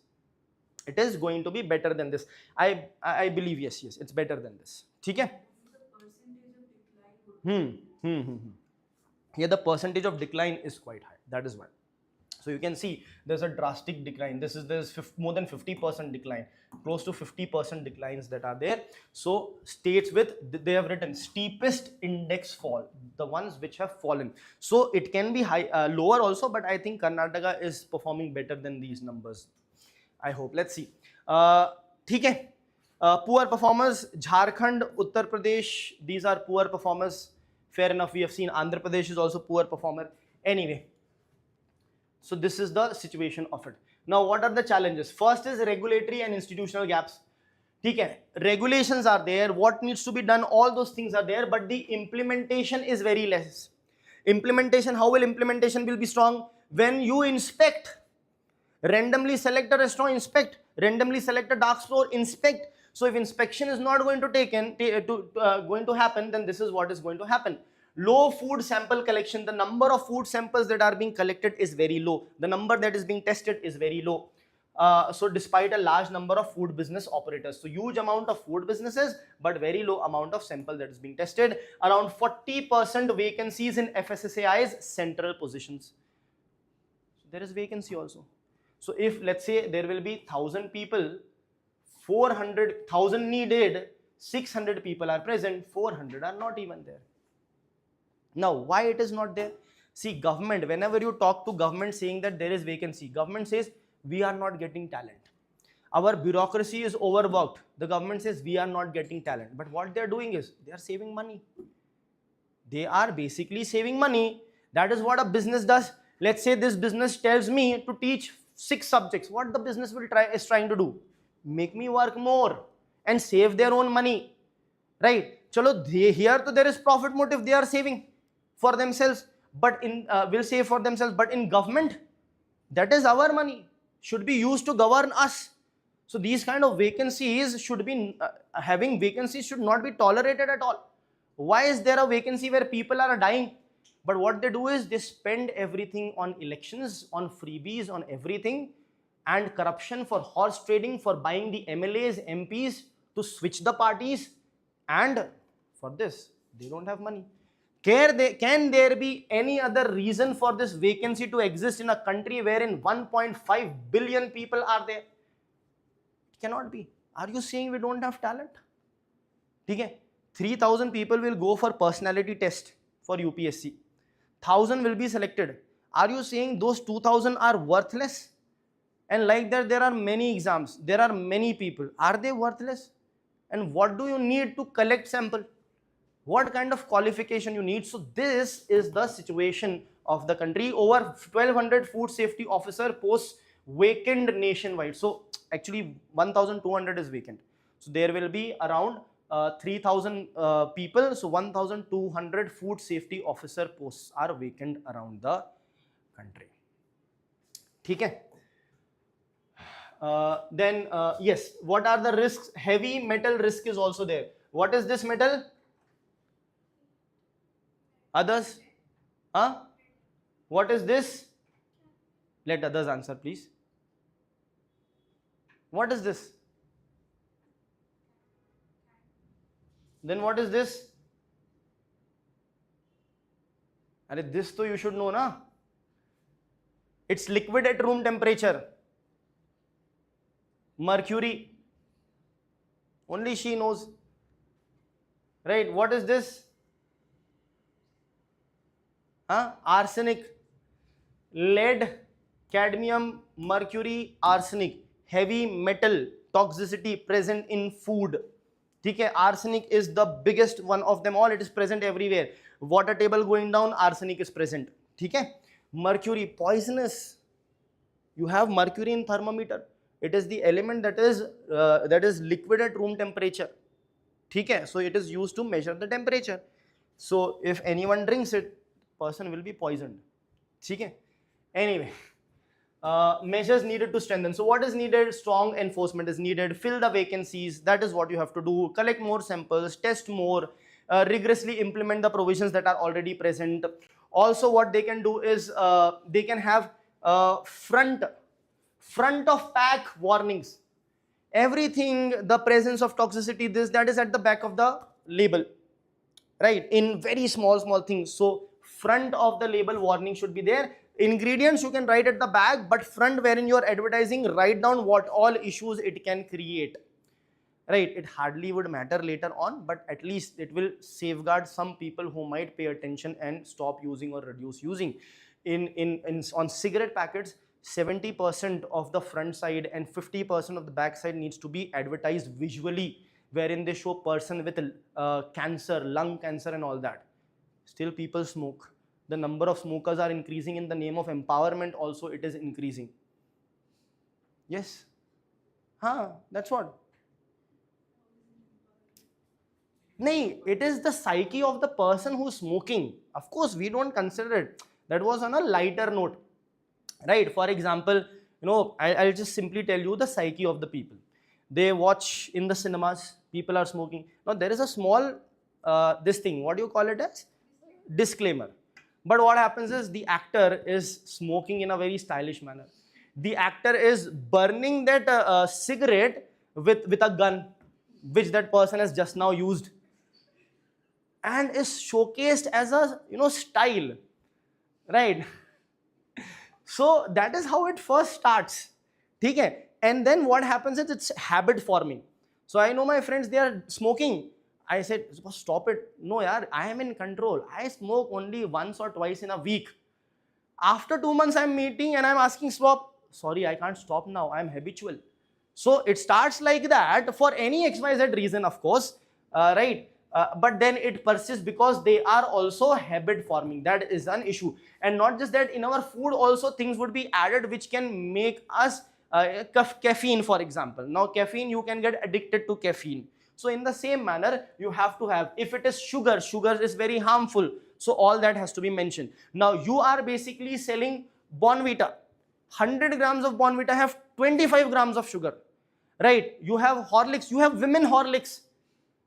It is going to be better than this. I believe, yes, it's better than this. Okay? Yeah, the percentage of decline is quite high. That is why. So you can see there's a drastic decline. There's more than 50% decline, close to 50% declines that are there. So states with, they have written steepest index fall, the ones which have fallen. So it can be high, lower also, but I think Karnataka is performing better than these numbers. I hope. Let's see. Okay. Poor performers, Jharkhand, Uttar Pradesh, these are poor performers. Fair enough, we have seen Andhra Pradesh is also poor performer. Anyway, so this is the situation of it. Now, what are the challenges? First is regulatory and institutional gaps. Okay, regulations are there, what needs to be done, all those things are there, but the implementation is very less. Implementation, how will implementation will be strong? When you inspect, randomly select a restaurant, inspect, randomly select a dark store, inspect. So if inspection is not going to happen, then this is what is going to happen. Low food sample collection, the number of food samples that are being collected is very low, the number that is being tested is very low. So despite a large number of food business operators, so huge amount of food businesses but very low amount of sample that is being tested. Around 40% vacancies in FSSAI's central positions. So there is vacancy also. So if let's say there will be 1,000 people, 400,000 needed, 600 people are present, 400 are not even there. Now why it is not there? See, government, whenever you talk to government saying that there is vacancy, government says we are not getting talent. Our bureaucracy is overworked. The government says we are not getting talent. But what they are doing is they are saving money. They are basically saving money. That is what a business does. Let's say this business tells me to teach 6 subjects. What the business is trying to do? Make me work more and save their own money. Right? Chalo, here to there is profit motive. They are saving for themselves. But will save for themselves. But in government, that is our money. Should be used to govern us. So these kind of vacancies should be, having vacancies should not be tolerated at all. Why is there a vacancy where people are dying? But what they do is they spend everything on elections, on freebies, on everything, and corruption, for horse trading, for buying the MLAs, MPs to switch the parties, and for this, they don't have money. Can there be any other reason for this vacancy to exist in a country wherein 1.5 billion people are there? It cannot be. Are you saying we don't have talent? Okay. 3,000 people will go for personality test for UPSC. 1,000 will be selected. Are you saying those 2,000 are worthless? And like that, there are many exams. There are many people. Are they worthless? And what do you need to collect sample? What kind of qualification you need? So this is the situation of the country. Over 1,200 food safety officer posts vacant nationwide. So actually 1,200 is vacant. So there will be around 3,000 people. So 1,200 food safety officer posts are vacant around the country. Okay. Then yes, what are the risks? Heavy metal risk is also there. What is this metal? Others? Huh? What is this? Let others answer, please. What is this? Then what is this? And this too you should know, na? It's liquid at room temperature. Mercury. Only she knows. Right? What is this? Arsenic, lead, cadmium, mercury, arsenic, heavy metal toxicity present in food. Okay, arsenic is the biggest one of them all. It is present everywhere. Water table going down, arsenic is present. Okay, mercury, poisonous. You have mercury in thermometer. It is the element that is liquid at room temperature. Okay, so it is used to measure the temperature. So if anyone drinks it, person will be poisoned. Okay? Anyway, measures needed to strengthen. So what is needed? Strong enforcement is needed. Fill the vacancies. That is what you have to do. Collect more samples. Test more. Rigorously implement the provisions that are already present. Also, what they can do is they can have front of pack warnings. Everything, the presence of toxicity, this, that is at the back of the label. Right? In very small things. So front of the label warning should be there. Ingredients you can write at the back, but front wherein you are advertising, write down what all issues it can create. Right? It hardly would matter later on, but at least it will safeguard some people who might pay attention and stop using or reduce using. On cigarette packets, 70% of the front side and 50% of the back side needs to be advertised visually, wherein they show person with cancer, lung cancer and all that. Still people smoke. The number of smokers are increasing. In the name of empowerment also it is increasing. Yes. That's what. No, it is the psyche of the person who's smoking. Of course, we don't consider it. That was on a lighter note, right? For example, I'll just simply tell you the psyche of the people. They watch in the cinemas, people are smoking. Now, there is a small, this thing, what do you call it as? Disclaimer. But what happens is the actor is smoking in a very stylish manner. The actor is burning that cigarette with a gun, which that person has just now used, and is showcased as a style, right? So that is how it first starts. Okay? And then what happens is it's habit forming. So I know my friends, they are smoking. I said, stop it. No, yaar, I am in control. I smoke only once or twice in a week. After 2 months, I'm meeting and I'm asking, stop. Sorry, I can't stop now. I'm habitual. So it starts like that for any XYZ reason, of course, right? But then it persists because they are also habit forming. That is an issue. And not just that, in our food also things would be added which can make us caffeine, for example. Now caffeine, you can get addicted to caffeine. So in the same manner, you have to have, if it is sugar, sugar is very harmful. So all that has to be mentioned. Now you are basically selling Bonvita. 100 grams of Bonvita have 25 grams of sugar, right? You have Horlicks, you have women Horlicks.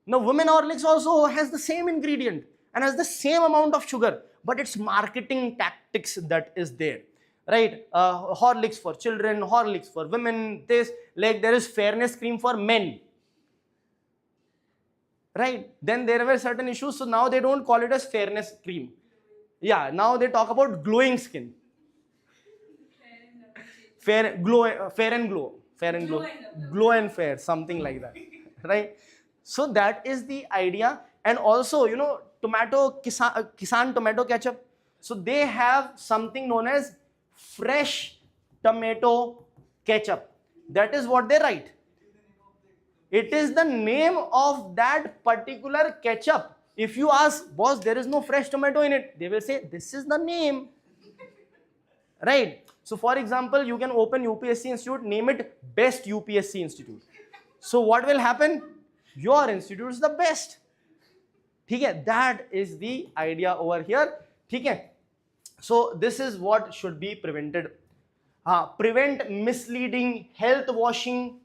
Now, women Horlicks also has the same ingredient and has the same amount of sugar, but it's marketing tactics that is there, right? Horlicks for children, Horlicks for women, this, like there is fairness cream for men, right? Then there were certain issues, so now they don't call it as fairness cream. Yeah, now they talk about glowing skin. Fair and glow, glow and fair, something like that, right? So that is the idea. And also, tomato, Kisan tomato ketchup. So they have something known as fresh tomato ketchup. That is what they write. It is the name of that particular ketchup. If you ask, boss, there is no fresh tomato in it, they will say, this is the name, right? So for example, you can open UPSC Institute, name it Best UPSC Institute. So what will happen? Your institute is the best. Okay? That is the idea over here. Okay? So this is what should be prevented. Prevent misleading health washing.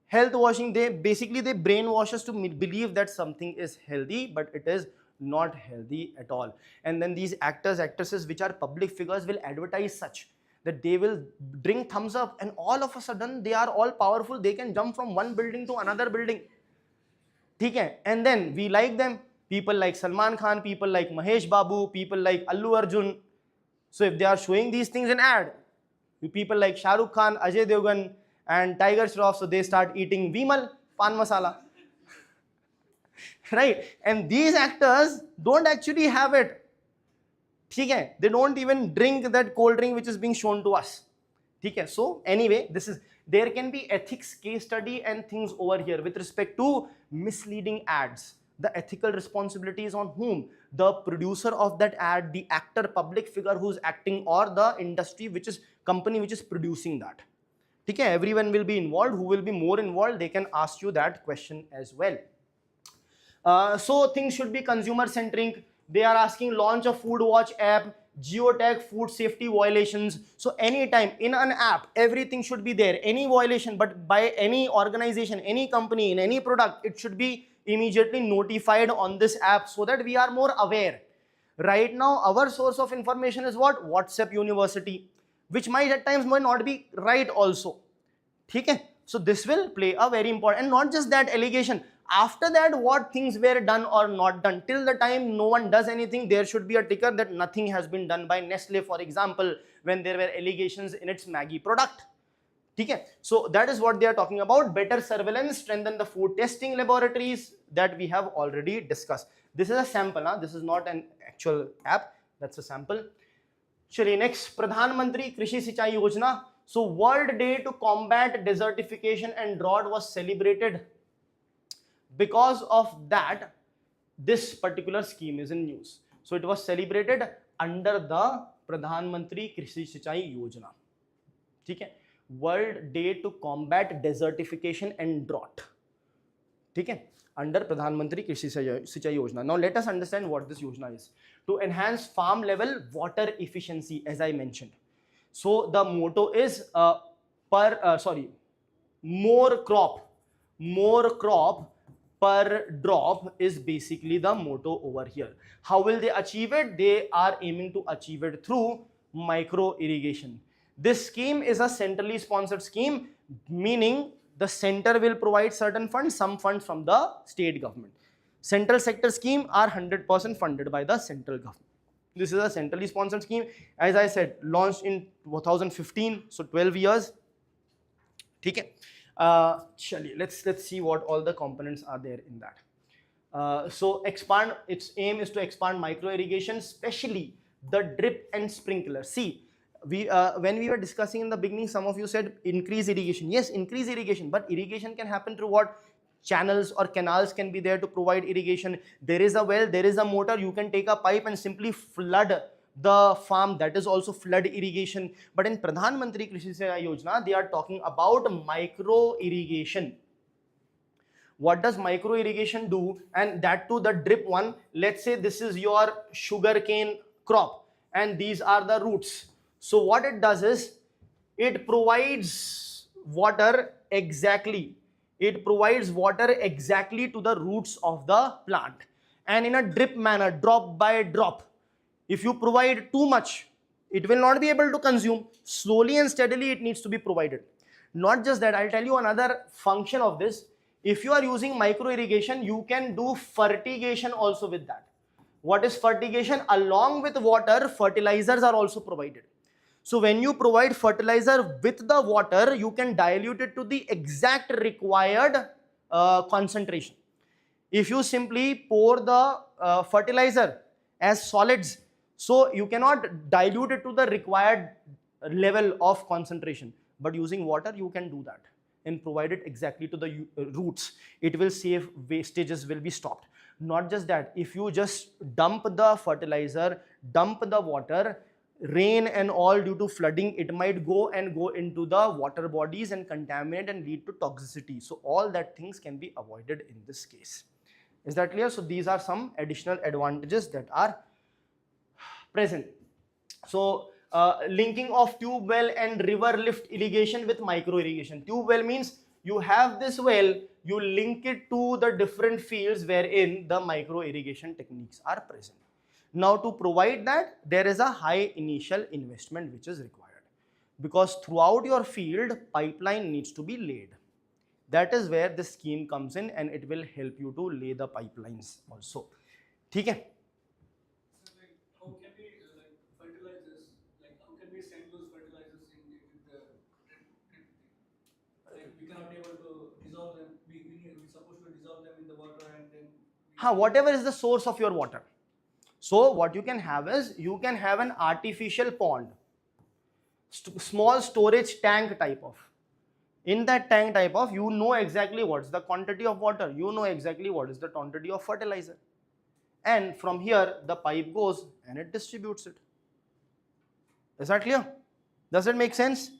Health washing, they brainwash us to believe that something is healthy, but it is not healthy at all. And then these actors, actresses which are public figures will advertise such that they will drink thumbs up and all of a sudden they are all powerful. They can jump from one building to another building. Okay? And then we like them. People like Salman Khan, people like Mahesh Babu, people like Allu Arjun. So if they are showing these things in ad, people like Shah Rukh Khan, Ajay Devgan and Tiger Shroff, so they start eating Vimal, pan masala. Right? And these actors don't actually have it. Okay? They don't even drink that cold drink which is being shown to us. Okay? So anyway, there can be ethics case study and things over here with respect to misleading ads. The ethical responsibility is on whom? The producer of that ad, the actor, public figure who's acting, or the industry which is company which is producing that. Okay? Everyone will be involved. Who will be more involved? They can ask you that question as well. So things should be consumer centric. They are asking launch a food watch app, geotag food safety violations. So anytime in an app, everything should be there. Any violation, but by any organization, any company, in any product, it should be immediately notified on this app so that we are more aware. Right now, our source of information is what? WhatsApp University, which might at times might not be right also. Okay? So this will play a very important, and not just that allegation. After that, what things were done or not done. Till the time no one does anything, there should be a ticker that nothing has been done by Nestle, for example, when there were allegations in its Maggi product. Okay? So that is what they are talking about. Better surveillance, strengthen the food testing laboratories that we have already discussed. This is a sample. This is not an actual app. That's a sample. चलिए next, प्रधानमंत्री कृषि सिंचाई योजना. So World Day to combat desertification and drought was celebrated. Because of that, this particular scheme is in news. So it was celebrated under the प्रधानमंत्री कृषि सिंचाई योजना. ठीक है, world day to combat desertification and drought. ठीक है, under प्रधानमंत्री कृषि सिंचाई योजना. Now let us understand what this योजना is. To enhance farm level water efficiency, as I mentioned. So the motto is more crop per drop is basically the motto over here. How will they achieve it? They are aiming to achieve it through micro irrigation. This scheme is a centrally sponsored scheme, meaning the center will provide certain funds, some funds from the state government. Central sector scheme are 100% funded by the central government. This is a centrally sponsored scheme, as I said, launched in 2015, so 12 years. ठीक है, चलिए let's see what all the components are there in that. So expand, its aim is to expand micro irrigation, especially the drip and sprinkler. See, when we were discussing in the beginning, some of you said increase irrigation. Yes, increase irrigation, but irrigation can happen through what? Channels or canals can be there to provide irrigation. There is a well, there is a motor, you can take a pipe and simply flood the farm. That is also flood irrigation. But in Pradhan Mantri Krishi Sinchay Yojana, they are talking about micro irrigation. What does micro irrigation do? And that too, the drip one. Let's say this is your sugarcane crop and these are the roots. So what it does is it provides water exactly. It provides water exactly to the roots of the plant, and in a drip manner, drop by drop. If you provide too much, it will not be able to consume. Slowly and steadily it needs to be provided. Not just that, I'll tell you another function of this. If you are using micro irrigation, you can do fertigation also with that. What is fertigation? Along with water, fertilizers are also provided. So when you provide fertilizer with the water, you can dilute it to the exact required concentration. If you simply pour the fertilizer as solids, so you cannot dilute it to the required level of concentration. But using water, you can do that and provide it exactly to the roots. It will save, wastages will be stopped. Not just that, if you just dump the fertilizer, dump the water, rain and all, due to flooding, it might go into the water bodies and contaminate and lead to toxicity. So all that things can be avoided in this case. Is that clear? So these are some additional advantages that are present. So linking of tube well and river lift irrigation with micro irrigation. Tube well means you have this well, you link it to the different fields wherein the micro irrigation techniques are present. Now to provide that, there is a high initial investment which is required, because throughout your field, pipeline needs to be laid. That is where this scheme comes in, and it will help you to lay the pipelines also. ठीक है? How can we fertilize this? Like, how can we send those fertilizers in with the drip? Like, we cannot be able to dissolve them. We're supposed to dissolve them in the water and then. Whatever is the source of your water. So what you can have is, you can have an artificial pond, small storage tank type of. In that tank type of, you know exactly what's the quantity of water, you know exactly what is the quantity of fertilizer, and from here the pipe goes and it distributes it. Is that clear? Does it make sense?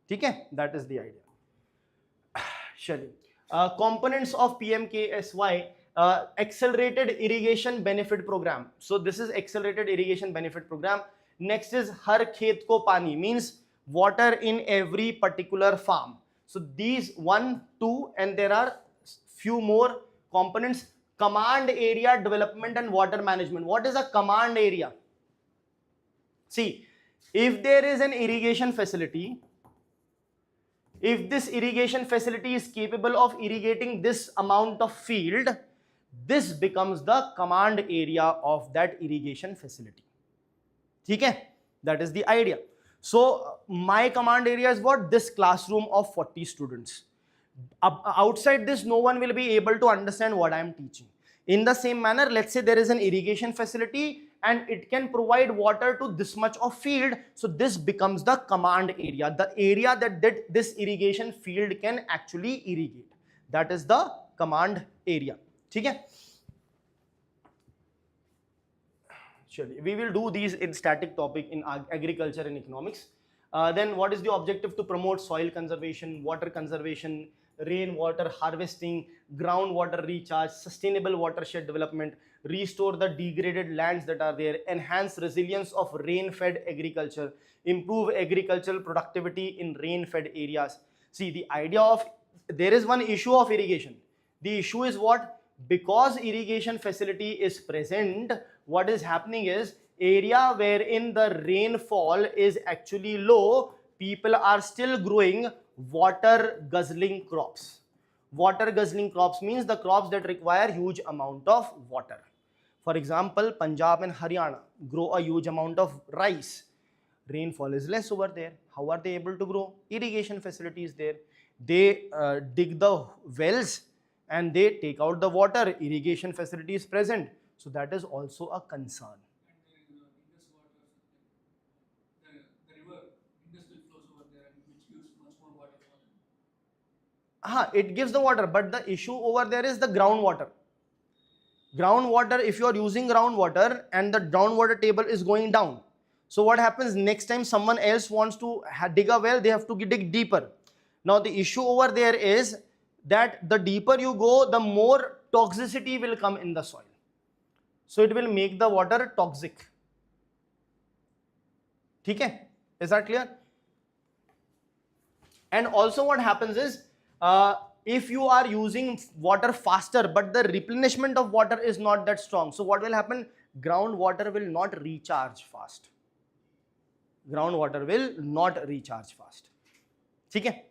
Okay, that is the idea. Shall components of PMKSY. Accelerated irrigation benefit program. So this is accelerated irrigation benefit program. Next is Har Khet Ko Pani, means water in every particular farm. So these 1, 2, and there are few more components. Command area development and water management. What is a command area? See, if there is an irrigation facility, if this irrigation facility is capable of irrigating this amount of field, this becomes the command area of that irrigation facility. Okay, that is the idea. So my command area is what? This classroom of 40 students. Outside this, no one will be able to understand what I am teaching. In the same manner, let's say there is an irrigation facility and it can provide water to this much of field. So this becomes the command area, the area that this irrigation field can actually irrigate. That is the command area. Okay? Surely. We will do these in static topic in agriculture and economics. Then what is the objective? To promote soil conservation, water conservation, rainwater harvesting, groundwater recharge, sustainable watershed development, restore the degraded lands that are there, enhance resilience of rain-fed agriculture, improve agricultural productivity in rain-fed areas. See, the idea of, there is one issue of irrigation. The issue is what? Because irrigation facility is present, what is happening is, area wherein the rainfall is actually low, people are still growing water guzzling crops. Water guzzling crops means the crops that require huge amount of water. For example, Punjab and Haryana grow a huge amount of rice. Rainfall is less over there. How are they able to grow? Irrigation facilities there. They dig the wells and they take out the water. Irrigation facility is present. So that is also a concern. The river, Indus will flows over there, and which gives much more water for them. It gives the water, but the issue over there is the groundwater. Groundwater, if you are using groundwater and the groundwater table is going down, so what happens next time someone else wants to dig a well, they have to dig deeper. Now the issue over there is that the deeper you go, the more toxicity will come in the soil. So it will make the water toxic. Okay? Is that clear? And also what happens is, if you are using water faster but the replenishment of water is not that strong, so what will happen? Groundwater will not recharge fast. Groundwater will not recharge fast. Okay?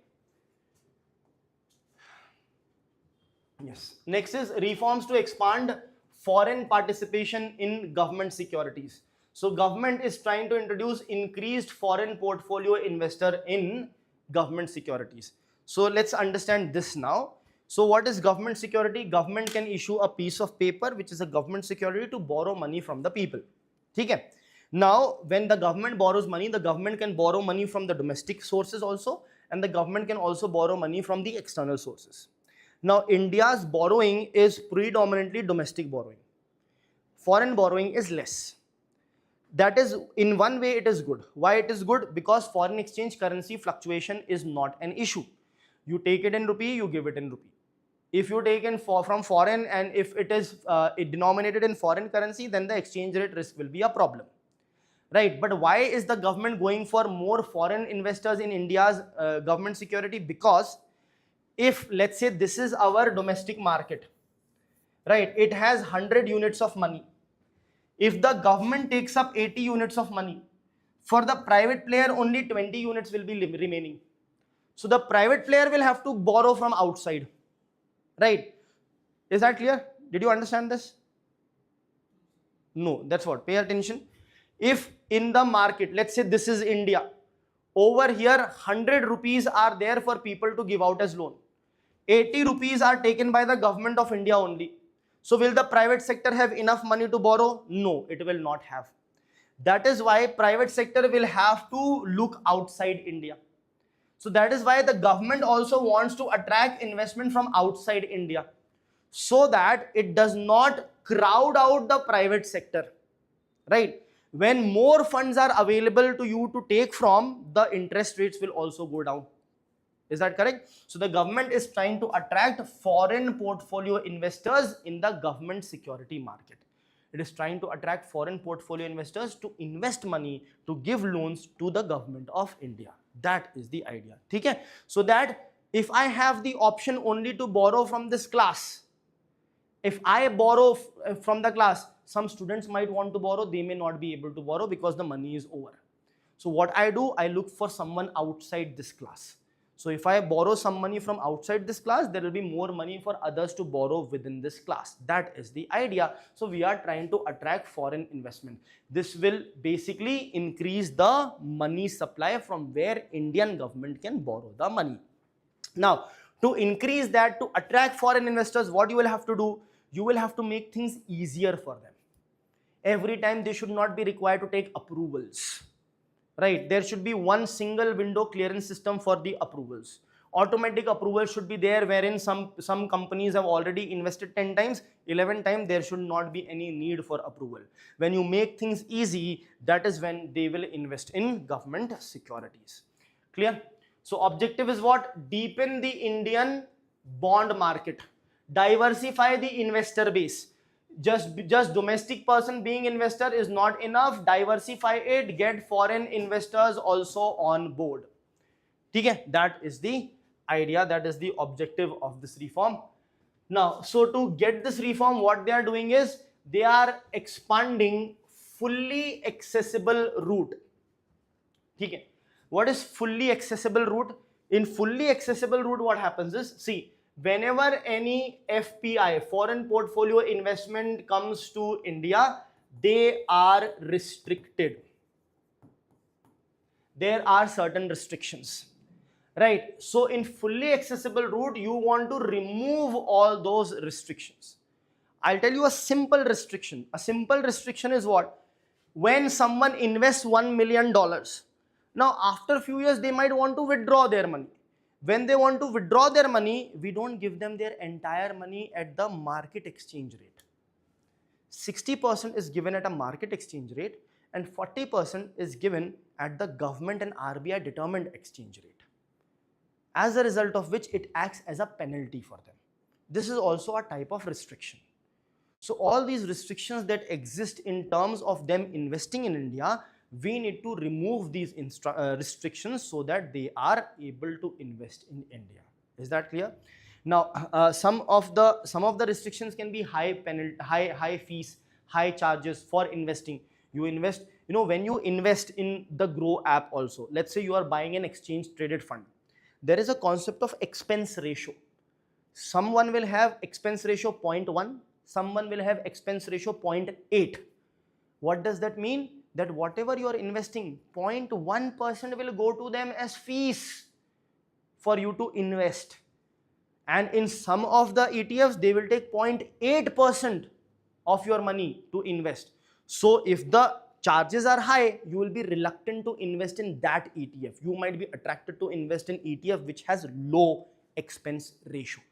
Yes. Next is reforms to expand foreign participation in government securities. So government is trying to introduce increased foreign portfolio investor in government securities. So let's understand this now. So what is government security? Government can issue a piece of paper which is a government security to borrow money from the people. Okay? Now when the government borrows money, the government can borrow money from the domestic sources also, and the government can also borrow money from the external sources. Now India's borrowing is predominantly domestic borrowing. Foreign borrowing is less. That is, in one way it is good. Why it is good? Because foreign exchange currency fluctuation is not an issue. You take it in rupee, you give it in rupee. If you take in from foreign and if it is denominated in foreign currency, then the exchange rate risk will be a problem. Right? But why is the government going for more foreign investors in India's government security? Because if, let's say, this is our domestic market, right? It has 100 units of money. If the government takes up 80 units of money, for the private player only 20 units will be remaining. So the private player will have to borrow from outside, right? Is that clear? Did you understand this? No, that's what. Pay attention. If in the market, let's say this is India, over here 100 rupees are there for people to give out as loan. 80 rupees are taken by the government of India only. So will the private sector have enough money to borrow? No, it will not have. That is why private sector will have to look outside India. So that is why the government also wants to attract investment from outside India, so that it does not crowd out the private sector, right? When more funds are available to you to take from, the interest rates will also go down. Is that correct? So the government is trying to attract foreign portfolio investors in the government security market. It is trying to attract foreign portfolio investors to invest money, to give loans to the government of India. That is the idea. Okay? So that if I have the option only to borrow from this class, if I borrow from the class, some students might want to borrow, they may not be able to borrow because the money is over. So what I do, I look for someone outside this class. So if I borrow some money from outside this class, there will be more money for others to borrow within this class. That is the idea. So we are trying to attract foreign investment. This will basically increase the money supply from where Indian government can borrow the money. Now, to increase that, to attract foreign investors, what you will have to do? You will have to make things easier for them. every time they should not be required to take approvals, right? There should be one single window clearance system for the approvals. Automatic approval should be there, wherein some companies have already invested 10 times, 11 times, there should not be any need for approval. When you make things easy, that is when they will invest in government securities. Clear? So objective is what? Deepen the Indian bond market, diversify the investor base. Just domestic person being investor is not enough, diversify it, get foreign investors also on board. Okay, that is the idea, that is the objective of this reform. Now, so to get this reform, what they are doing is they are expanding fully accessible route. Okay, what is fully accessible route? In fully accessible route, what happens is, see, whenever any FPI, foreign portfolio investment, comes to India, they are restricted. There are certain restrictions, right? So in fully accessible route, you want to remove all those restrictions. I'll tell you a simple restriction. A simple restriction is what? When someone invests $1 million, now after a few years they might want to withdraw their money. When they want to withdraw their money, we don't give them their entire money at the market exchange rate. 60% is given at a market exchange rate and 40% is given at the government and RBI determined exchange rate. As a result of which it acts as a penalty for them. This is also a type of restriction. So all these restrictions that exist in terms of them investing in India, we need to remove these restrictions so that they are able to invest in India. Is that clear? Now, some of the restrictions can be high penalty, high fees, high charges for investing. You invest, when you invest in the Grow app also, let's say you are buying an exchange traded fund. There is a concept of expense ratio. Someone will have expense ratio 0.1, someone will have expense ratio 0.8. What does that mean? That whatever you are investing, 0.1% will go to them as fees for you to invest. And in some of the ETFs, they will take 0.8% of your money to invest. So if the charges are high, you will be reluctant to invest in that ETF. You might be attracted to invest in ETF which has low expense ratio.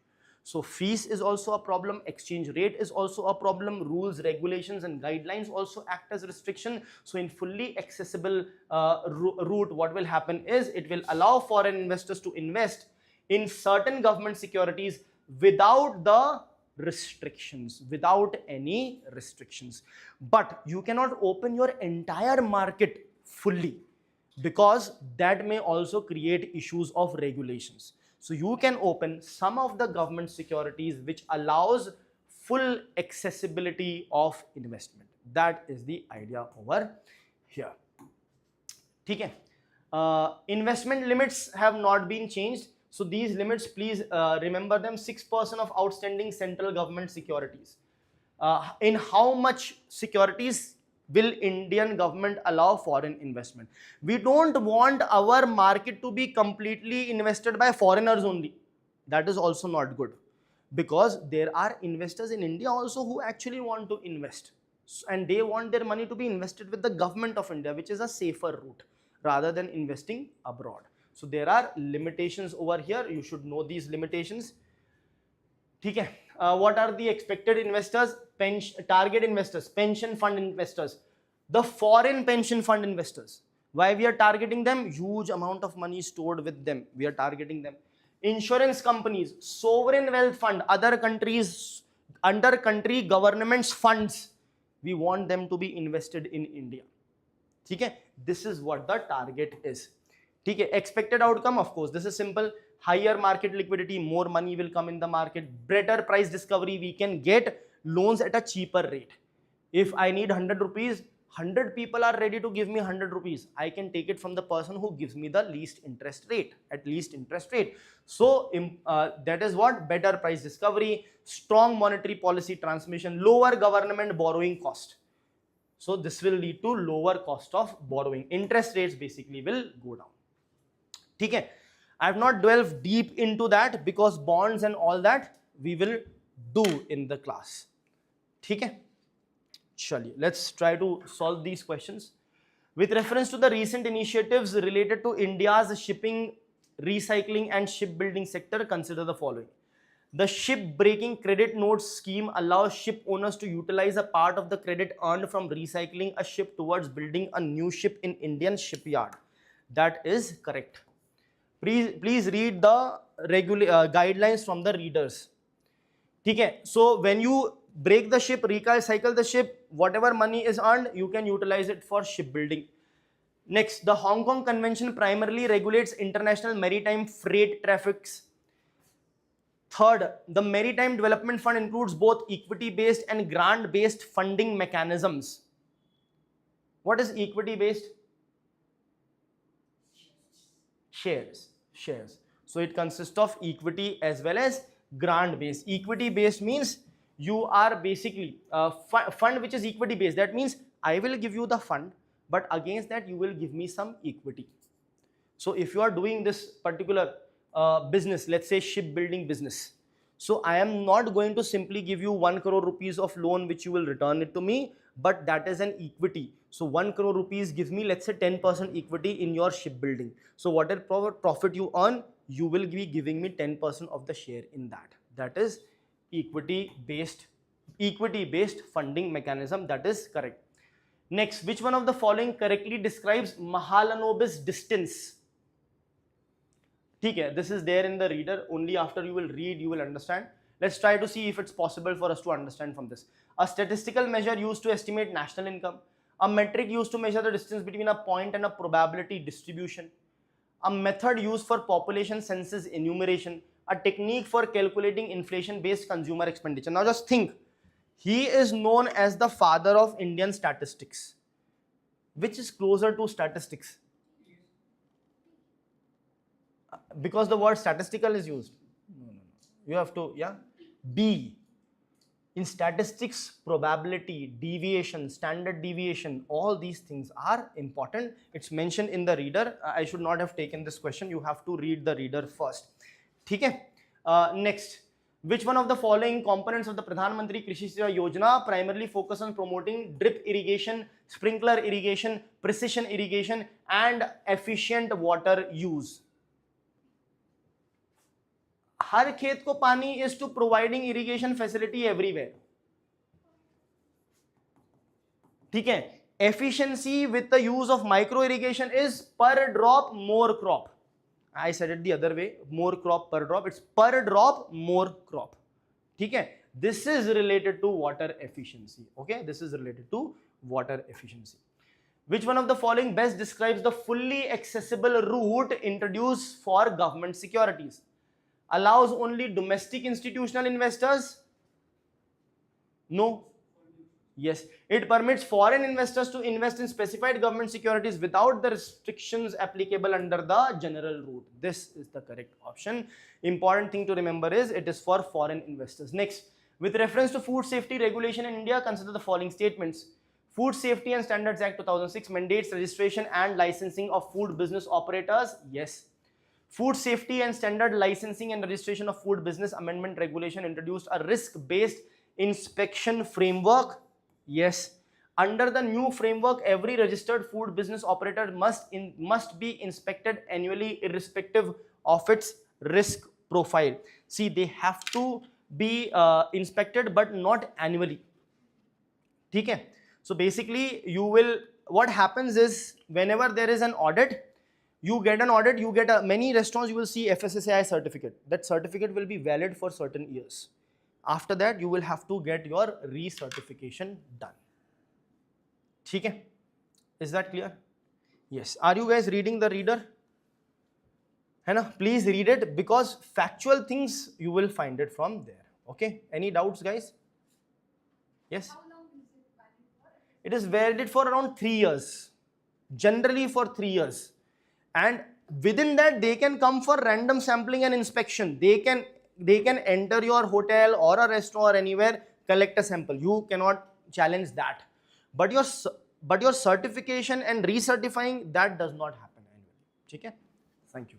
So fees is also a problem, exchange rate is also a problem, rules, regulations and guidelines also act as restriction. So in fully accessible route, what will happen is it will allow foreign investors to invest in certain government securities without the restrictions, without any restrictions. But you cannot open your entire market fully because that may also create issues of regulations. So you can open some of the government securities which allows full accessibility of investment. That is the idea over here. Okay. Investment limits have not been changed. So these limits, please remember them. 6% of outstanding central government securities. In how much securities will Indian government allow foreign investment? We don't want our market to be completely invested by foreigners only. That is also not good, because there are investors in India also who actually want to invest, and they want their money to be invested with the government of India, which is a safer route rather than investing abroad. So there are limitations over here. You should know these limitations. Okay. What are the expected investors? Target investors, pension fund investors, the foreign pension fund investors. Why we are targeting them? Huge amount of money stored with them. We are targeting them. Insurance companies, sovereign wealth fund, other countries, under country governments funds. We want them to be invested in India. Okay. This is what the target is. Okay. Expected outcome, of course, this is simple. Higher market liquidity, more money will come in the market. Better price discovery, we can get loans at a cheaper rate. If I need 100 rupees, 100 people are ready to give me 100 rupees. I can take it from the person who gives me the least interest rate, at least interest rate. So that is what? Better price discovery, strong monetary policy transmission, lower government borrowing cost. So this will lead to lower cost of borrowing. Interest rates basically will go down. Okay. I have not delved deep into that because bonds and all that we will do in the class. Okay. Chaliye, let's try to solve these questions. With reference to the recent initiatives related to India's shipping, recycling and shipbuilding sector, consider the following. The ship breaking credit notes scheme allows ship owners to utilize a part of the credit earned from recycling a ship towards building a new ship in Indian shipyard. That is correct. Please read the guidelines from the readers. Okay, so when you break the ship, recycle the ship, whatever money is earned, you can utilize it for shipbuilding. Next, the Hong Kong Convention primarily regulates international maritime freight traffics. Third, the Maritime Development Fund includes both equity-based and grant-based funding mechanisms. What is equity-based? Shares. So it consists of equity as well as grant-based. Equity-based means you are basically fund which is equity-based. That means I will give you the fund, but against that you will give me some equity. So if you are doing this particular business, let's say shipbuilding business, so I am not going to simply give you 1 crore rupees of loan which you will return it to me, but that is an equity. So 1 crore rupees gives me, let's say, 10% equity in your shipbuilding. So whatever profit you earn, you will be giving me 10% of the share in that. That is equity-based funding mechanism. That is correct. Next, which one of the following correctly describes Mahalanobis distance? Okay, this is there in the reader. Only after you will read, you will understand. Let's try to see if it's possible for us to understand from this. A statistical measure used to estimate national income. A metric used to measure the distance between a point and a probability distribution. A method used for population census enumeration. A technique for calculating inflation-based consumer expenditure. Now just think, he is known as the father of Indian statistics. Which is closer to statistics? Because the word statistical is used. No. You have to, yeah. B. In statistics, probability, deviation, standard deviation, all these things are important. It's mentioned in the reader. I should not have taken this question. You have to read the reader first. Okay. Next, which one of the following components of the Pradhan Mantri Krishi Sinchay Yojana primarily focus on promoting drip irrigation, sprinkler irrigation, precision irrigation, and efficient water use? हर खेत को पानी is to providing irrigation facility everywhere. ठीक है. Efficiency with the use of micro irrigation is per drop more crop. I said it the other way, more crop per drop. It's per drop more crop. ठीक है. This is related to water efficiency. Okay, this is related to water efficiency. Which one of the following best describes the fully accessible route introduced for government securities? Allows only domestic institutional investors? No. Yes. It permits foreign investors to invest in specified government securities without the restrictions applicable under the general route. This is the correct option. Important thing to remember is it is for foreign investors. Next, with reference to food safety regulation in India, consider the following statements. Food Safety and Standards Act 2006 mandates registration and licensing of food business operators. Yes. Food Safety and Standard Licensing and Registration of Food Business Amendment Regulation introduced a risk-based inspection framework. Yes. Under the new framework, every registered food business operator must be inspected annually irrespective of its risk profile. See, they have to be inspected but not annually. Okay? So basically, what happens is whenever there is an audit, you get many restaurants, you will see FSSAI certificate. That certificate will be valid for certain years. After that, you will have to get your recertification done. Okay? Is that clear? Yes. Are you guys reading the reader? Please read it because factual things you will find it from there. Okay? Any doubts, guys? Yes? How long is it valid for? It is valid for around 3 years. Generally for 3 years. And within that, they can come for random sampling and inspection. They can enter your hotel or a restaurant or anywhere, collect a sample. You cannot challenge that. But your certification and recertifying, that does not happen annually. Okay? Thank you.